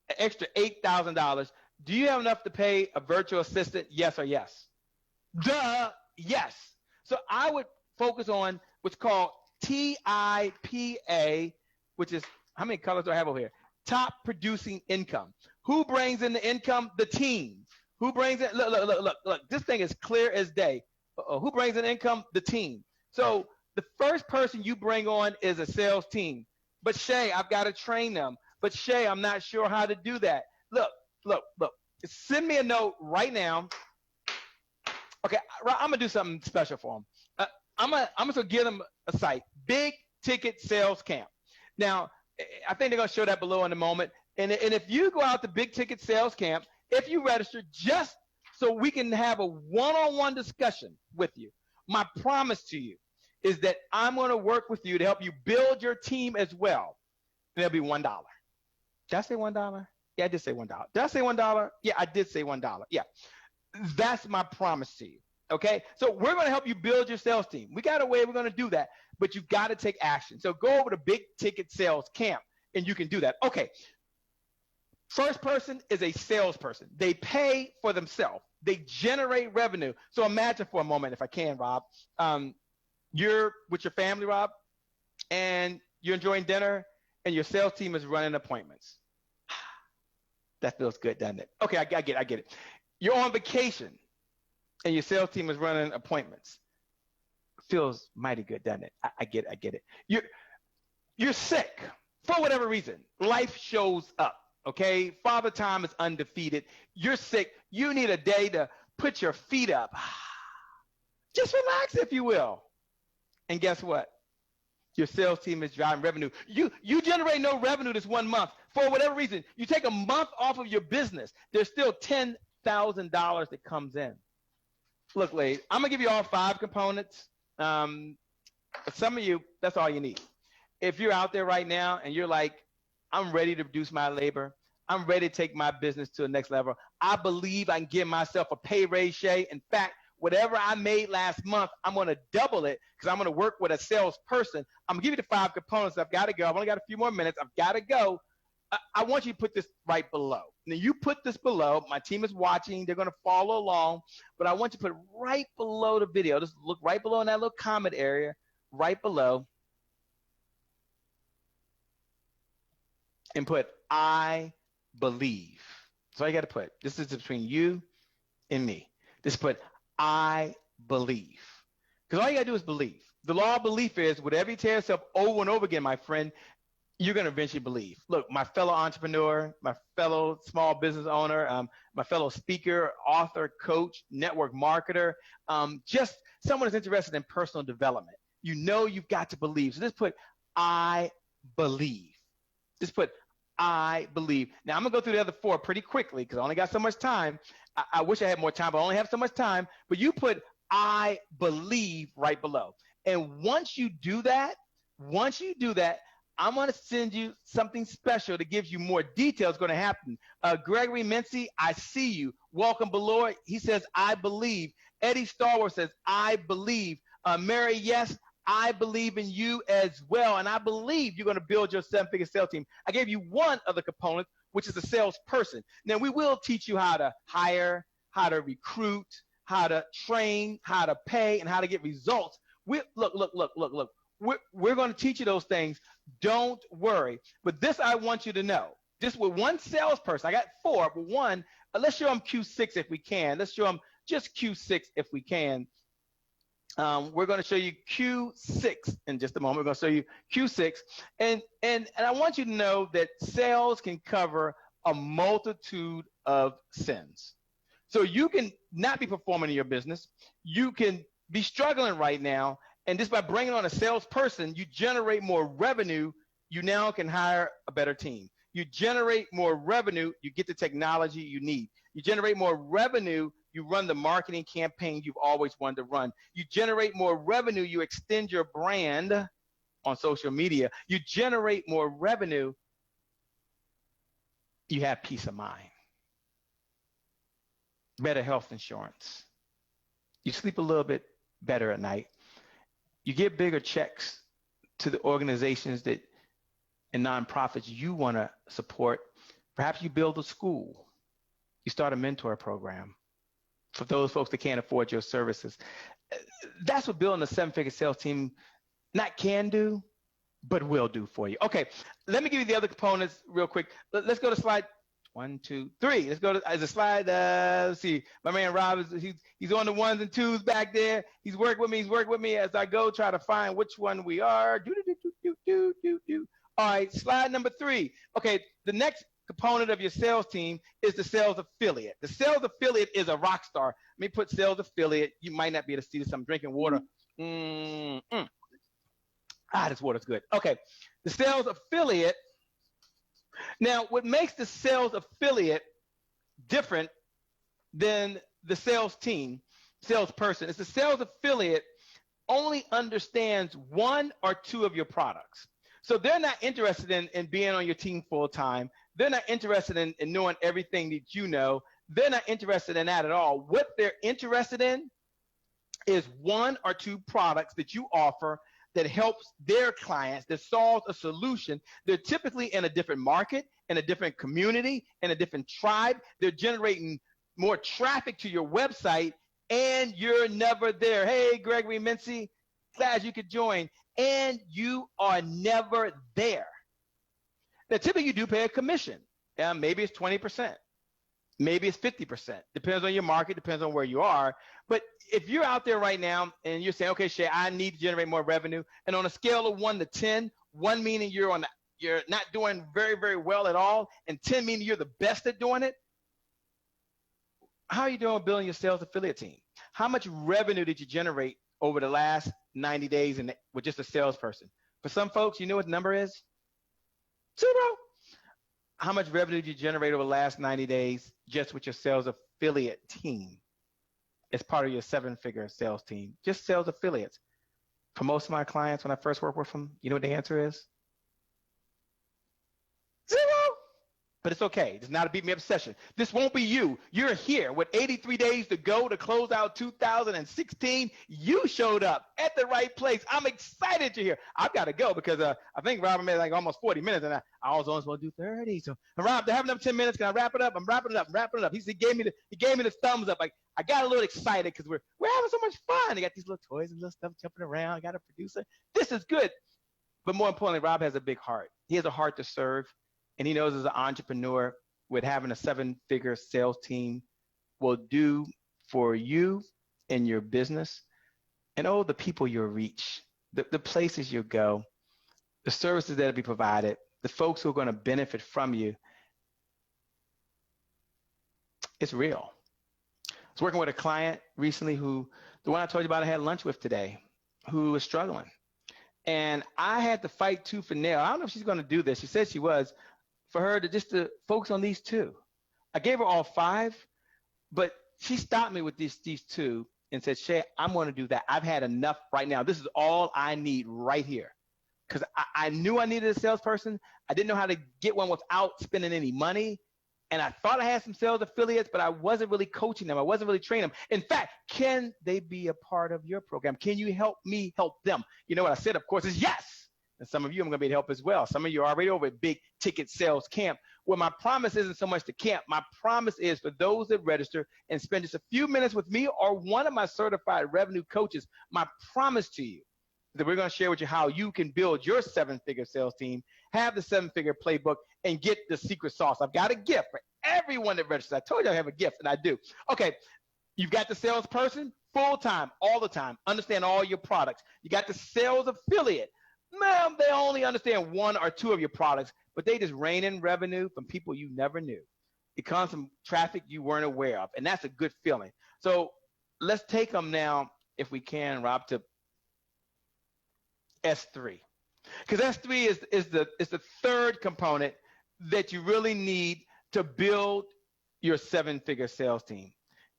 an extra $8,000, do you have enough to pay a virtual assistant? Yes or yes? Duh, yes. So I would focus on what's called TIPA, which is, how many colors do I have over here? Top producing income. Who brings in the income? The team. Who brings in, look, this thing is clear as day. Who brings in income? The team. So the first person you bring on is a sales team. But Shay, I've got to train them. But Shay, I'm not sure how to do that. Look. Send me a note right now. Okay, I'm gonna do something special for them. I'm gonna give them a site, Big Ticket Sales Camp. Now, I think they're gonna show that below in a moment. And if you go out to Big Ticket Sales Camp, if you register just so we can have a one-on-one discussion with you, my promise to you is that I'm gonna work with you to help you build your team as well. And it'll be $1. Did I say $1? Yeah, I did say $1. Did I say $1? Yeah, I did say $1. Yeah. That's my promise to you. Okay. So we're going to help you build your sales team. We got a way we're going to do that, but you've got to take action. So go over to Big Ticket Sales Camp and you can do that. Okay. First person is a salesperson. They pay for themselves. They generate revenue. So imagine for a moment, if I can, Rob, you're with your family, Rob, and you're enjoying dinner and your sales team is running appointments. That feels good, doesn't it? Okay, I get it. You're on vacation and your sales team is running appointments. Feels mighty good, doesn't it? I get it. You're sick for whatever reason. Life shows up, okay? Father Time is undefeated. You're sick. You need a day to put your feet up. Just relax, if you will. And guess what? Your sales team is driving revenue. You generate no revenue this 1 month for whatever reason. You take a month off of your business. There's still $10,000 that comes in. Look, ladies, I'm gonna give you all 5 components. For some of you, that's all you need. If you're out there right now and you're like, I'm ready to reduce my labor. I'm ready to take my business to the next level. I believe I can give myself a pay raise, Shay. In fact, whatever I made last month, I'm going to double it because I'm going to work with a salesperson. I'm going to give you the 5 components. I've got to go. I've only got a few more minutes. I've got to go. I want you to put this right below. Now, you put this below. My team is watching. They're going to follow along. But I want you to put it right below the video. Just look right below in that little comment area, right below. And put, I believe. So you got to put, this is between you and me. Just put, I believe. Because all you got to do is believe. The law of belief is whatever you tell yourself over and over again, my friend, you're going to eventually believe. Look, my fellow entrepreneur, my fellow small business owner, my fellow speaker, author, coach, network marketer, just someone who's interested in personal development. You know you've got to believe. So just put, I believe. Just put, I believe. Now, I'm going to go through the other 4 pretty quickly because I only got so much time. I wish I had more time, but I only have so much time. But you put I believe right below. And once you do that, I'm going to send you something special that gives you more details going to happen. Gregory Mincy, I see you. Welcome below. He says, I believe. Eddie Starward says, I believe. Mary, yes, I believe in you as well. And I believe you're going to build your 7-figure sales team. I gave you one of the components, which is a salesperson. Now, we will teach you how to hire, how to recruit, how to train, how to pay, and how to get results. Look. We're going to teach you those things. Don't worry. But this I want you to know. Just with one salesperson, I got 4, but one, let's show them Q6 if we can. Let's show them just Q6 if we can. We're going to show you Q6 in just a moment. We're going to show you Q6. And I want you to know that sales can cover a multitude of sins. So you can not be performing in your business. You can be struggling right now. And just by bringing on a salesperson, you generate more revenue. You now can hire a better team. You generate more revenue. You get the technology you need. You generate more revenue. You run the marketing campaign you've always wanted to run. You generate more revenue. You extend your brand on social media. You generate more revenue. You have peace of mind. Better health insurance. You sleep a little bit better at night. You get bigger checks to the organizations that and nonprofits you want to support. Perhaps you build a school. You start a mentor program for those folks that can't afford your services. That's what building a seven-figure sales team not can do, but will do for you. Okay, let me give you the other components real quick. Let's go to slide 1, 2, 3. Let's go to as a slide. Let's see. My man Rob he's on the ones and twos back there. He's working with me. He's working with me as I go try to find which one we are. All right, slide number 3. Okay, the next component of your sales team is the sales affiliate. The sales affiliate is a rock star. Let me put sales affiliate. You might not be able to see this. I'm drinking water. This water's good. Okay, the sales affiliate. Now, what makes the sales affiliate different than the sales team, salesperson, is the sales affiliate only understands 1 or 2 of your products. So they're not interested in being on your team full time. They're not interested in knowing everything that you know. They're not interested in that at all. What they're interested in is 1 or 2 products that you offer that helps their clients, that solves a solution. They're typically in a different market, in a different community, in a different tribe. They're generating more traffic to your website, and you're never there. Hey, Gregory Mincy, glad you could join. And you are never there. Now, typically you do pay a commission. Maybe it's 20%. Maybe it's 50%. Depends on your market, depends on where you are. But if you're out there right now and you're saying, okay, Shay, I need to generate more revenue. And on a scale of 1 to 10, 1 meaning you're not doing very, very well at all, and 10 meaning you're the best at doing it, how are you doing building your sales affiliate team? How much revenue did you generate over the last 90 days with just a salesperson? For some folks, you know what the number is? 0. How much revenue did you generate over the last 90 days just with your sales affiliate team as part of your 7-figure sales team? Just sales affiliates. For most of my clients, when I first work with them, you know what the answer is? 0. But it's okay. It's not a beat me up session. This won't be you. You're here with 83 days to go to close out 2016. You showed up at the right place. I'm excited you're here. I've got to go because I think Rob made like almost 40 minutes, and I was only supposed to do 30. So, Rob, they have another 10 minutes. Can I wrap it up? I'm wrapping it up. He gave me the thumbs up. Like, I got a little excited because we're having so much fun. They got these little toys and little stuff jumping around. I got a producer. This is good. But more importantly, Rob has a big heart. He has a heart to serve. And he knows as an entrepreneur, with having a 7-figure sales team will do for you and your business, and the people you'll reach, the places you'll go, the services that'll be provided, the folks who are going to benefit from you. It's real. I was working with a client recently the one I told you about I had lunch with today, who was struggling. And I had to fight tooth and nail. I don't know if she's going to do this. She said she was. For her to focus on these 2. I gave her all 5, but she stopped me with these 2 and said, Shay, I'm going to do that. I've had enough right now. This is all I need right here. Because I knew I needed a salesperson. I didn't know how to get one without spending any money. And I thought I had some sales affiliates, but I wasn't really coaching them. I wasn't really training them. In fact, can they be a part of your program? Can you help me help them? You know what I said, of course, is yes. And some of you I'm going to be able to help as well. Some of you are already over at Big Ticket Sales Camp, where my promise isn't so much the camp. My promise is for those that register and spend just a few minutes with me or one of my certified revenue coaches, my promise to you that we're going to share with you how you can build your 7-figure sales team, have the 7-figure playbook, and get the secret sauce. I've got a gift for everyone that registers. I told you I have a gift, and I do. Okay, you've got the salesperson, full-time, all the time, understand all your products. You got the sales affiliate. Ma'am, they only understand 1 or 2 of your products, but they just rein in revenue from people you never knew. It comes from traffic you weren't aware of, and that's a good feeling. So let's take them now, if we can, Rob, to S3. Because S3 is the 3rd component that you really need to build your 7-figure sales team.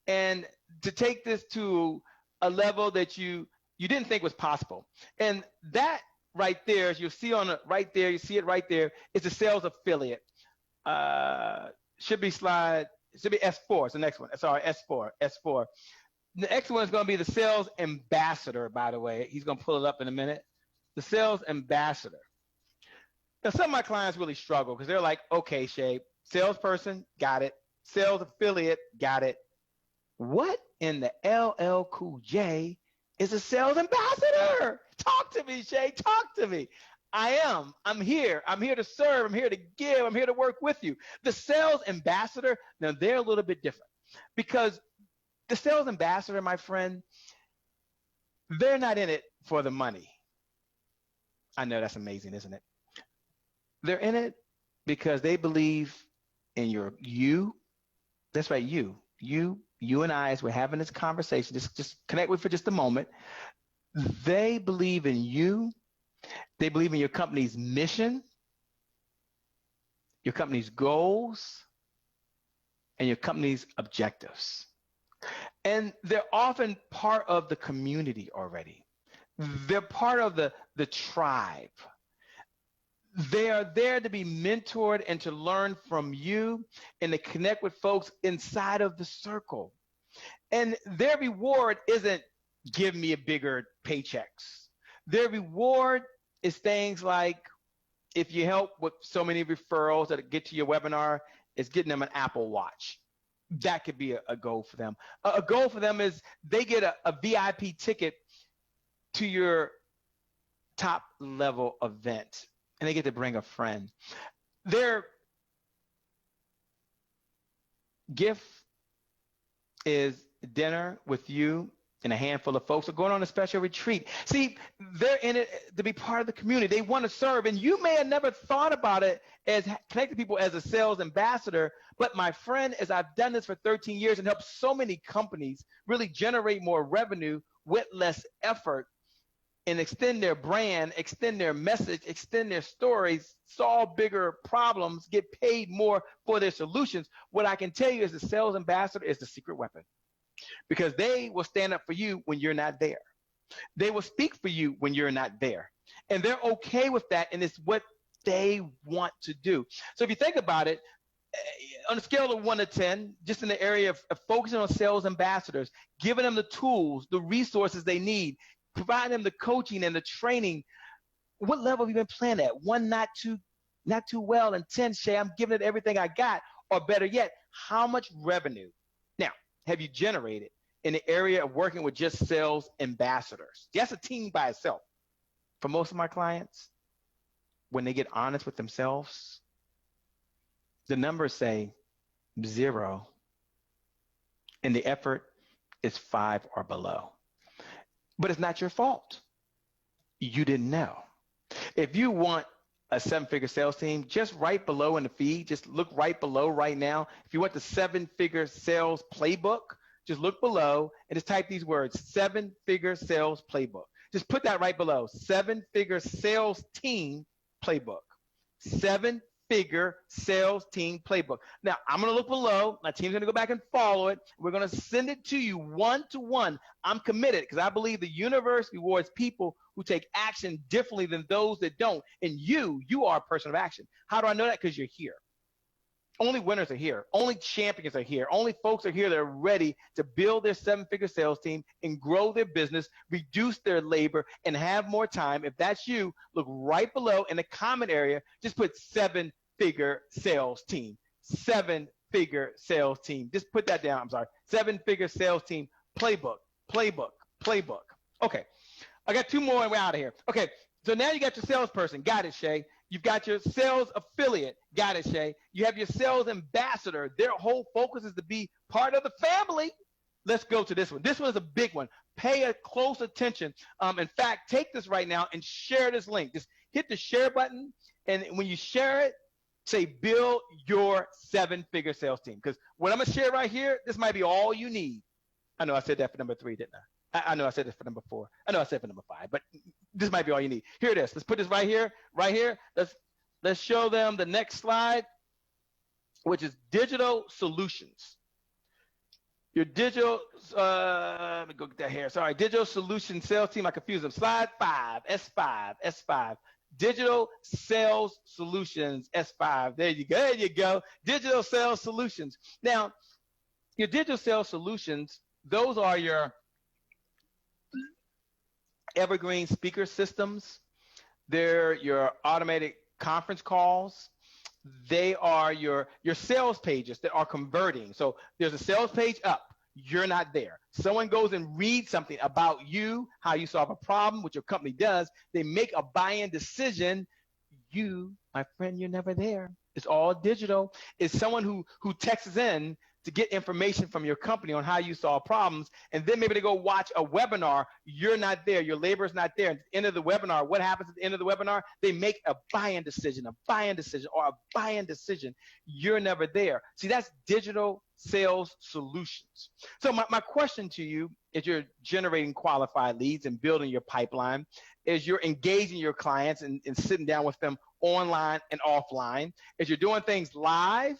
and to take this to a level that you didn't think was possible. And that right there, as you'll see on it right there, you see it right there, is a sales affiliate. Should be S4. It's the next one. Sorry, S4. The next one is going to be the sales ambassador, by the way. He's going to pull it up in a minute. The sales ambassador. Now, some of my clients really struggle because they're like, okay, Shay, salesperson, got it. Sales affiliate, got it. What in the LL Cool J is a sales ambassador? Talk to me, Shay. Talk to me. I'm here. I'm here to serve. I'm here to give. I'm here to work with you. The sales ambassador, now they're a little bit different because the sales ambassador, my friend, they're not in it for the money. I know that's amazing, isn't it? They're in it because they believe in you. That's right, you and I, as we're having this conversation, just connect with for just a moment. They believe in you. They believe in your company's mission, your company's goals, and your company's objectives. And they're often part of the community already. They're part of the tribe. They are there to be mentored and to learn from you and to connect with folks inside of the circle. And their reward isn't give me a bigger paychecks. Their reward is things like if you help with so many referrals that get to your webinar, it's getting them an Apple Watch. That could be a goal for them. A goal for them is they get a VIP ticket to your top level event and they get to bring a friend. Their gift is dinner with you and a handful of folks are going on a special retreat. See, they're in it to be part of the community. They want to serve. And you may have never thought about it as connecting people as a sales ambassador. But my friend, as I've done this for 13 years and helped so many companies really generate more revenue with less effort and extend their brand, extend their message, extend their stories, solve bigger problems, get paid more for their solutions. What I can tell you is the sales ambassador is the secret weapon. Because they will stand up for you when you're not there. They will speak for you when you're not there. And they're okay with that, and it's what they want to do. So if you think about it, on a scale of 1 to 10, just in the area of focusing on sales ambassadors, giving them the tools, the resources they need, providing them the coaching and the training, what level have you been playing at? 1, not too well, and 10, Shay, I'm giving it everything I got. Or better yet, how much revenue have you generated in the area of working with just sales ambassadors? That's a team by itself. For most of my clients, when they get honest with themselves, the numbers say 0, and the effort is 5 or below. But it's not your fault. You didn't know. If you want a 7-figure sales team, just right below in the feed, just look right below right now. If you want the 7-figure sales playbook, just look below and just type these words, 7-figure sales playbook. Just put that right below, 7-figure sales team playbook. 7-figure sales team playbook. Now, I'm going to look below. My team's going to go back and follow it. We're going to send it to you 1-to-1. I'm committed because I believe the universe rewards people who take action differently than those that don't. And you are a person of action. How do I know that? Because you're here. Only winners are here. Only champions are here. Only folks are here that are ready to build their 7-figure sales team and grow their business, reduce their labor, and have more time. If that's you, look right below in the comment area. Just put 7-figure sales team. 7-figure sales team. Just put that down. I'm sorry. 7-figure sales team playbook. Okay. I got 2 more and we're out of here. Okay. So now you got your salesperson. Got it, Shay. You've got your sales affiliate. Got it, Shay. You have your sales ambassador. Their whole focus is to be part of the family. Let's go to this one. This one is a big one. Pay a close attention. In fact, take this right now and share this link. Just hit the share button. And when you share it, say, build your 7-figure sales team. Because what I'm going to share right here, this might be all you need. I know I said that for number 3, didn't I? I know I said this for number 4. I know I said for number 5, but this might be all you need. Here it is. Let's put this right here. Let's show them the next slide, which is digital solutions. Your digital, let me go get that here. Sorry, digital solution sales team. I confused them. Slide 5, S5, S5. Digital sales solutions, S5. There you go. There you go. Digital sales solutions. Now, your digital sales solutions, those are your evergreen speaker systems. They're your automated conference calls. They are your sales pages that are converting. So there's a sales page up. You're not there. Someone goes and reads something about you, how you solve a problem, what your company does. They make a buy-in decision. You, my friend, you're never there. It's all digital. It's someone who texts in to get information from your company on how you solve problems, and then maybe they go watch a webinar. You're not there. Your labor is not there. At the end of the webinar, what happens at the end of the webinar? They make a buy-in decision, or a buy-in decision. You're never there. See, that's digital sales solutions. So my question to you, is you're generating qualified leads and building your pipeline, is you're engaging your clients and sitting down with them online and offline, is you're doing things live,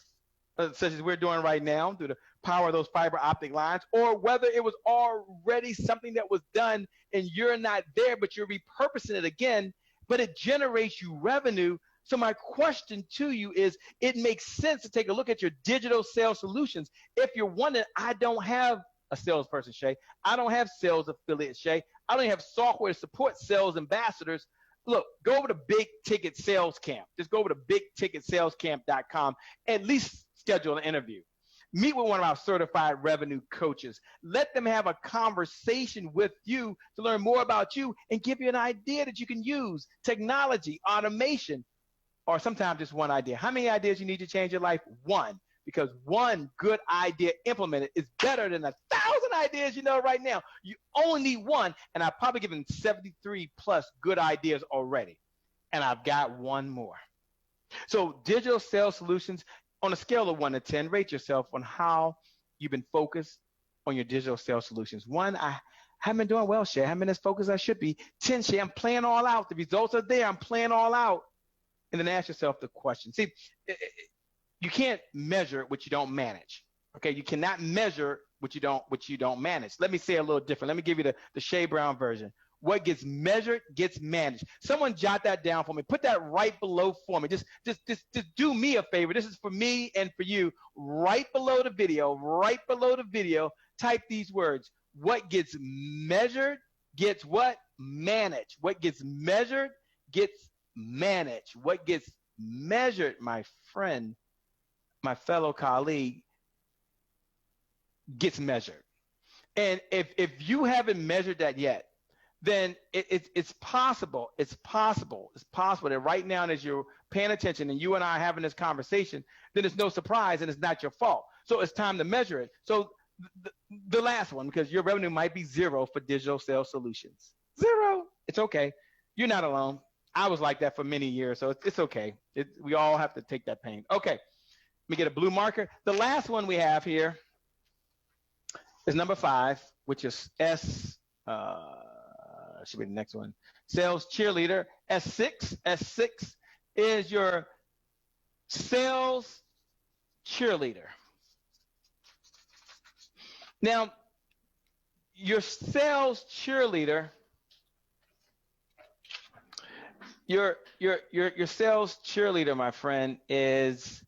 such as we're doing right now through the power of those fiber optic lines, or whether it was already something that was done and you're not there, but you're repurposing it again, but it generates you revenue. So my question to you is, it makes sense to take a look at your digital sales solutions. If you're wondering, I don't have a salesperson, Shay. I don't have sales affiliates, Shay. I don't even have software to support sales ambassadors. Look, go over to Big Ticket Sales Camp. Just go over to bigticketsalescamp.com. At least schedule an interview. Meet with one of our certified revenue coaches. Let them have a conversation with you to learn more about you and give you an idea that you can use. Technology, automation, or sometimes just one idea. How many ideas you need to change your life? One. Because one good idea implemented is better than 1,000 ideas you know right now. You only need one, and I've probably given 73 plus good ideas already. And I've got one more. So digital sales solutions, on a scale of 1 to 10, rate yourself on how you've been focused on your digital sales solutions. 1, I haven't been doing well, Shay. I haven't been as focused as I should be. 10, Shay, I'm playing all out. The results are there. I'm playing all out. And then ask yourself the question. See, you can't measure what you don't manage. Okay, you cannot measure what you don't manage. Let me say it a little different. Let me give you the Shay Brown version. What gets measured gets managed. Someone jot that down for me. Put that right below for me. Just do me a favor. This is for me and for you. Right below the video, type these words. What gets measured gets what? Managed. What gets measured gets managed. What gets measured, my friend, my fellow colleague, gets measured. And if you haven't measured that yet, then it's possible that right now, as you're paying attention and you and I are having this conversation, then it's no surprise and it's not your fault. So it's time to measure it. So the last one, because your revenue might be 0 for digital sales solutions. 0. It's okay. You're not alone. I was like that for many years, so it's okay. We all have to take that pain. Okay, let me get a blue marker. The last one we have here is number 5, which is should be the next one. Sales cheerleader. S6 is your sales cheerleader. Now, your sales cheerleader, your sales cheerleader, my friend, is,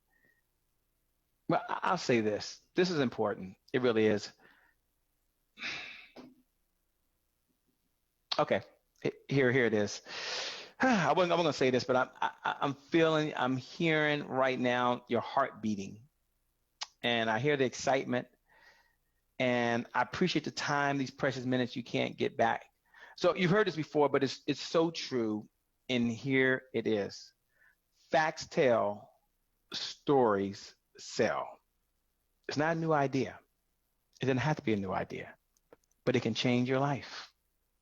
well, I'll say this. This is important. It really is. Okay, here it is. I wasn't going to say this, but I'm hearing right now your heart beating, and I hear the excitement, and I appreciate the time, these precious minutes you can't get back. So you've heard this before, but it's so true, and here it is. Facts tell, stories sell. It's not a new idea. It doesn't have to be a new idea, but it can change your life.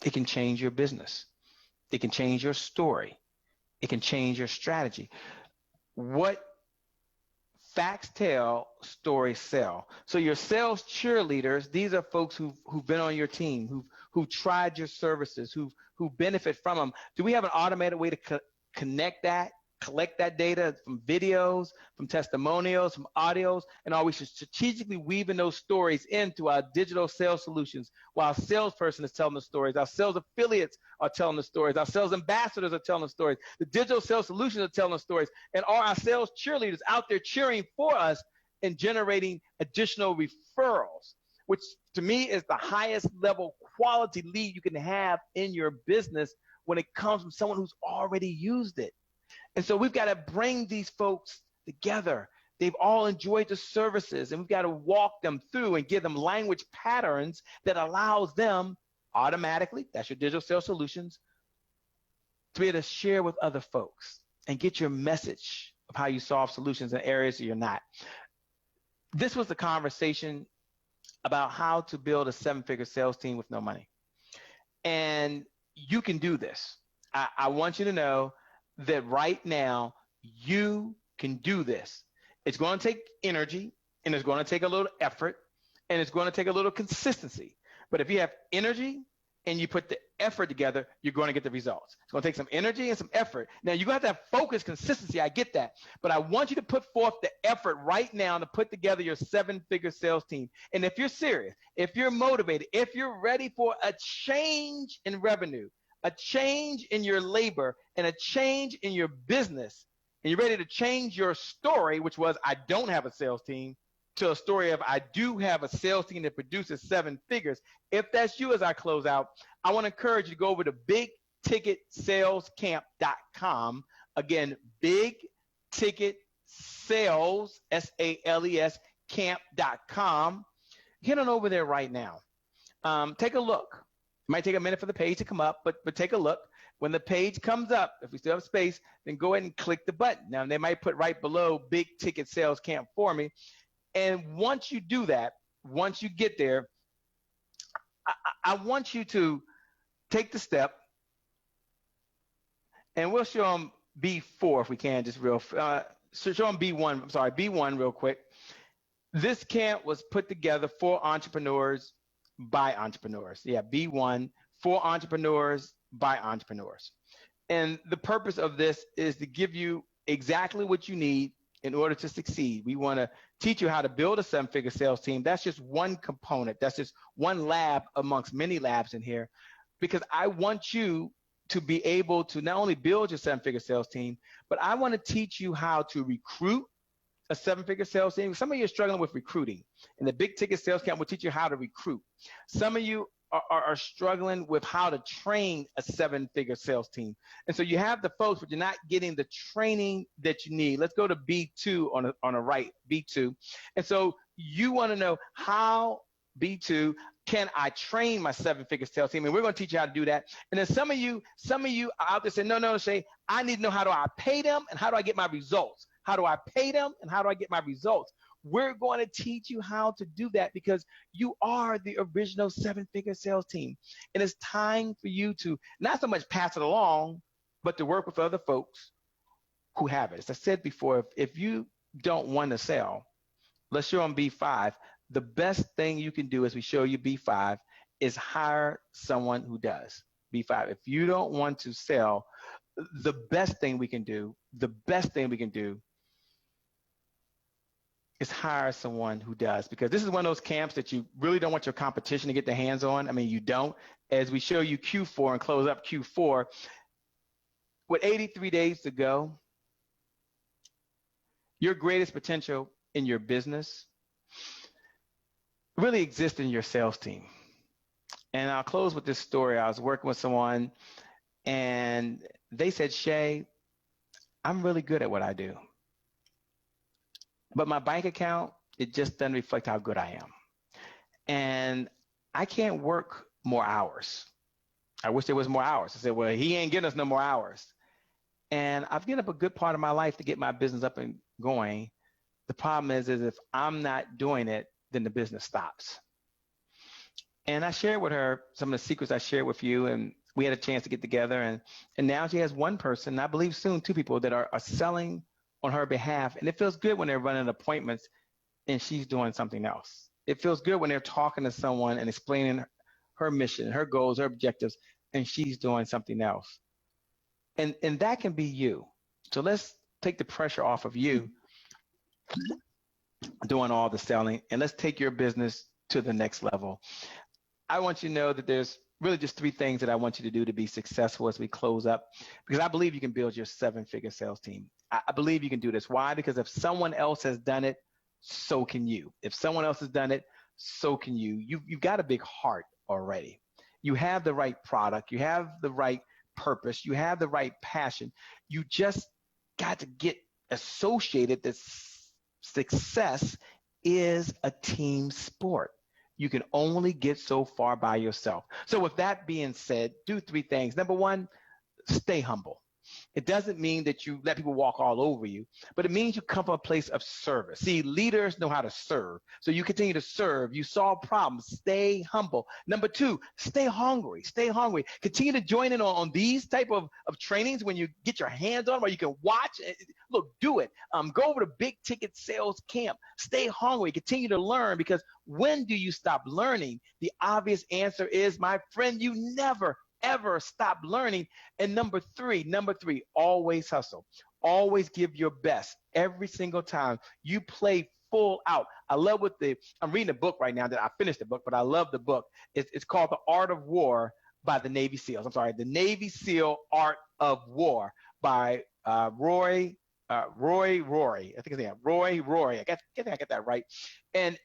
It can change your business. It can change your story. It can change your strategy. What facts tell, stories sell. So your sales cheerleaders, these are folks who've been on your team, who've tried your services, who benefit from them. Do we have an automated way to connect that collect that data from videos, from testimonials, from audios, and are we strategically weaving those stories into our digital sales solutions while our salesperson is telling the stories, our sales affiliates are telling the stories, our sales ambassadors are telling the stories, the digital sales solutions are telling the stories, and are our sales cheerleaders out there cheering for us and generating additional referrals, which to me is the highest level quality lead you can have in your business when it comes from someone who's already used it. And so we've got to bring these folks together. They've all enjoyed the services, and we've got to walk them through and give them language patterns that allows them automatically, that's your digital sales solutions, to be able to share with other folks and get your message of how you solve solutions in areas that you're not. This was the conversation about how to build a seven-figure sales team with no money. And you can do this. I want you to know that right now you can do this. It's going to take energy, and it's going to take a little effort, and it's going to take a little consistency. But if you have energy and you put the effort together, you're going to get the results. It's going to take some energy and some effort. Now, you're going to have focus, consistency. I get that. But I want you to put forth the effort right now to put together your seven-figure sales team. And if you're serious, if you're motivated, if you're ready for a change in revenue, a change in your labor, and a change in your business, and you're ready to change your story, which was, I don't have a sales team, to a story of, I do have a sales team that produces seven figures. If that's you as I close out, I want to encourage you to go over to bigticketsalescamp.com. Again, bigticketsales, S-A-L-E-S, camp.com. Get on over there right now. Take a look. It might take a minute for the page to come up, but take a look. When the page comes up, if we still have space, then go ahead and click the button. Now, they might put right below Big Ticket Sales Camp for me. And once you do that, once you get there, I want you to take the step, and we'll show them B4 if we can, just real, show them B1, I'm sorry, B1 real quick. This camp was put together for entrepreneurs by entrepreneurs. Yeah, B1, for entrepreneurs by entrepreneurs. And the purpose of this is to give you exactly what you need in order to succeed. We want to teach you how to build a seven-figure sales team. That's just one component. That's just one lab amongst many labs in here, because I want you to be able to not only build your seven-figure sales team, but I want to teach you how to recruit a seven-figure sales team. Some of you are struggling with recruiting, and the Big Ticket Sales Camp will teach you how to recruit. Some of you are struggling with how to train a seven-figure sales team. And so you have the folks, but you're not getting the training that you need. Let's go to B2 on the right, B2. And so you want to know how, B2, can I train my seven-figure sales team? And we're going to teach you how to do that. And then some of you are out there saying, no, Shay, I need to know, how do I pay them and how do I get my results? How do I pay them and how do I get my results? We're going to teach you how to do that, because you are the original seven-figure sales team. And it's time for you to not so much pass it along, but to work with other folks who have it. As I said before, if you don't want to sell, let's show them B5. The best thing you can do, as we show you B5, is hire someone who does. B5. If you don't want to sell, the best thing we can do is hire someone who does, because this is one of those camps that you really don't want your competition to get their hands on. I mean, you don't. As we show you Q4 and close up Q4, with 83 days to go, your greatest potential in your business really exists in your sales team. And I'll close with this story. I was working with someone, and they said, Shay, I'm really good at what I do, but my bank account, it just doesn't reflect how good I am. And I can't work more hours. I wish there was more hours. I said, well, he ain't getting us no more hours. And I've given up a good part of my life to get my business up and going. The problem is if I'm not doing it, then the business stops. And I shared with her some of the secrets I shared with you, and we had a chance to get together. And now she has one person, and I believe soon two people, that are selling on her behalf. And it feels good when they're running appointments and she's doing something else. It feels good when they're talking to someone and explaining her mission, her goals, her objectives, and she's doing something else. And that can be you. So let's take the pressure off of you doing all the selling, and let's take your business to the next level. I want you to know that there's really just three things that I want you to do to be successful as we close up, because I believe you can build your seven-figure sales team. I believe you can do this. Why? Because if someone else has done it, so can you. If someone else has done it, so can you. You've got a big heart already. You have the right product. You have the right purpose. You have the right passion. You just got to get associated that success is a team sport. You can only get so far by yourself. So with that being said, do three things. Number one, stay humble. It doesn't mean that you let people walk all over you, but it means you come from a place of service. See, leaders know how to serve. So you continue to serve. You solve problems. Stay humble. Number two, stay hungry. Stay hungry. Continue to join in on these type of trainings when you get your hands on them, or you can watch. Look, do it. Go over to big ticket sales camp. Stay hungry. Continue to learn, because when do you stop learning? The obvious answer is, my friend, you never ever stop learning. And number three, always hustle. Always give your best every single time. You play full out. I love I'm reading a book right now that I finished the book, but I love the book. It's called The Art of War by the Navy SEALs. I'm sorry, The Navy SEAL Art of War by Roy Rory. I think his name Roy Rory. I think I get that right. And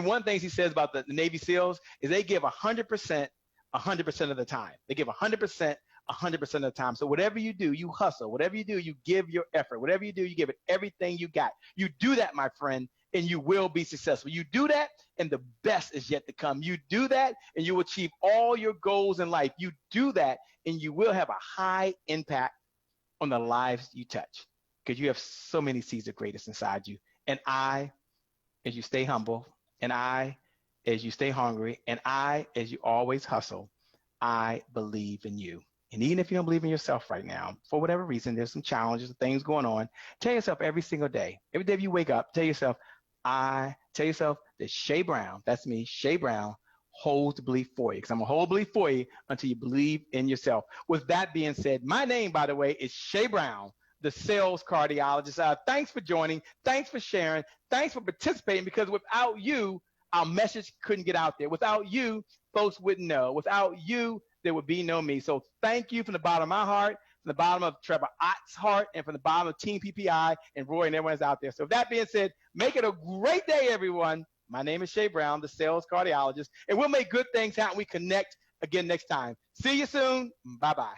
one thing he says about the Navy SEALs is they give 100% 100% of the time. They give 100% 100% of the time. So whatever you do, you hustle. Whatever you do, you give your effort. Whatever you do, you give it everything you got. You do that, my friend, and you will be successful. You do that, and the best is yet to come. You do that, and you will achieve all your goals in life. You do that, and you will have a high impact on the lives you touch, because you have so many seeds of greatness inside you. And as you stay humble, and as you stay hungry, and as you always hustle, I believe in you. And even if you don't believe in yourself right now, for whatever reason, there's some challenges and things going on, tell yourself every single day, every day you wake up, tell yourself that Shay Brown, that's me, Shay Brown, holds the belief for you. Because I'm going to hold belief for you until you believe in yourself. With that being said, my name, by the way, is Shay Brown, the sales cardiologist. Thanks for joining. Thanks for sharing. Thanks for participating, because without you, our message couldn't get out there. Without you, folks wouldn't know. Without you, there would be no me. So thank you from the bottom of my heart, from the bottom of Trevor Otts' heart, and from the bottom of Team PPI and Roy and everyone that's out there. So with that being said, make it a great day, everyone. My name is Shay Brown, the sales cardiologist, and we'll make good things happen. We connect again next time. See you soon. Bye-bye.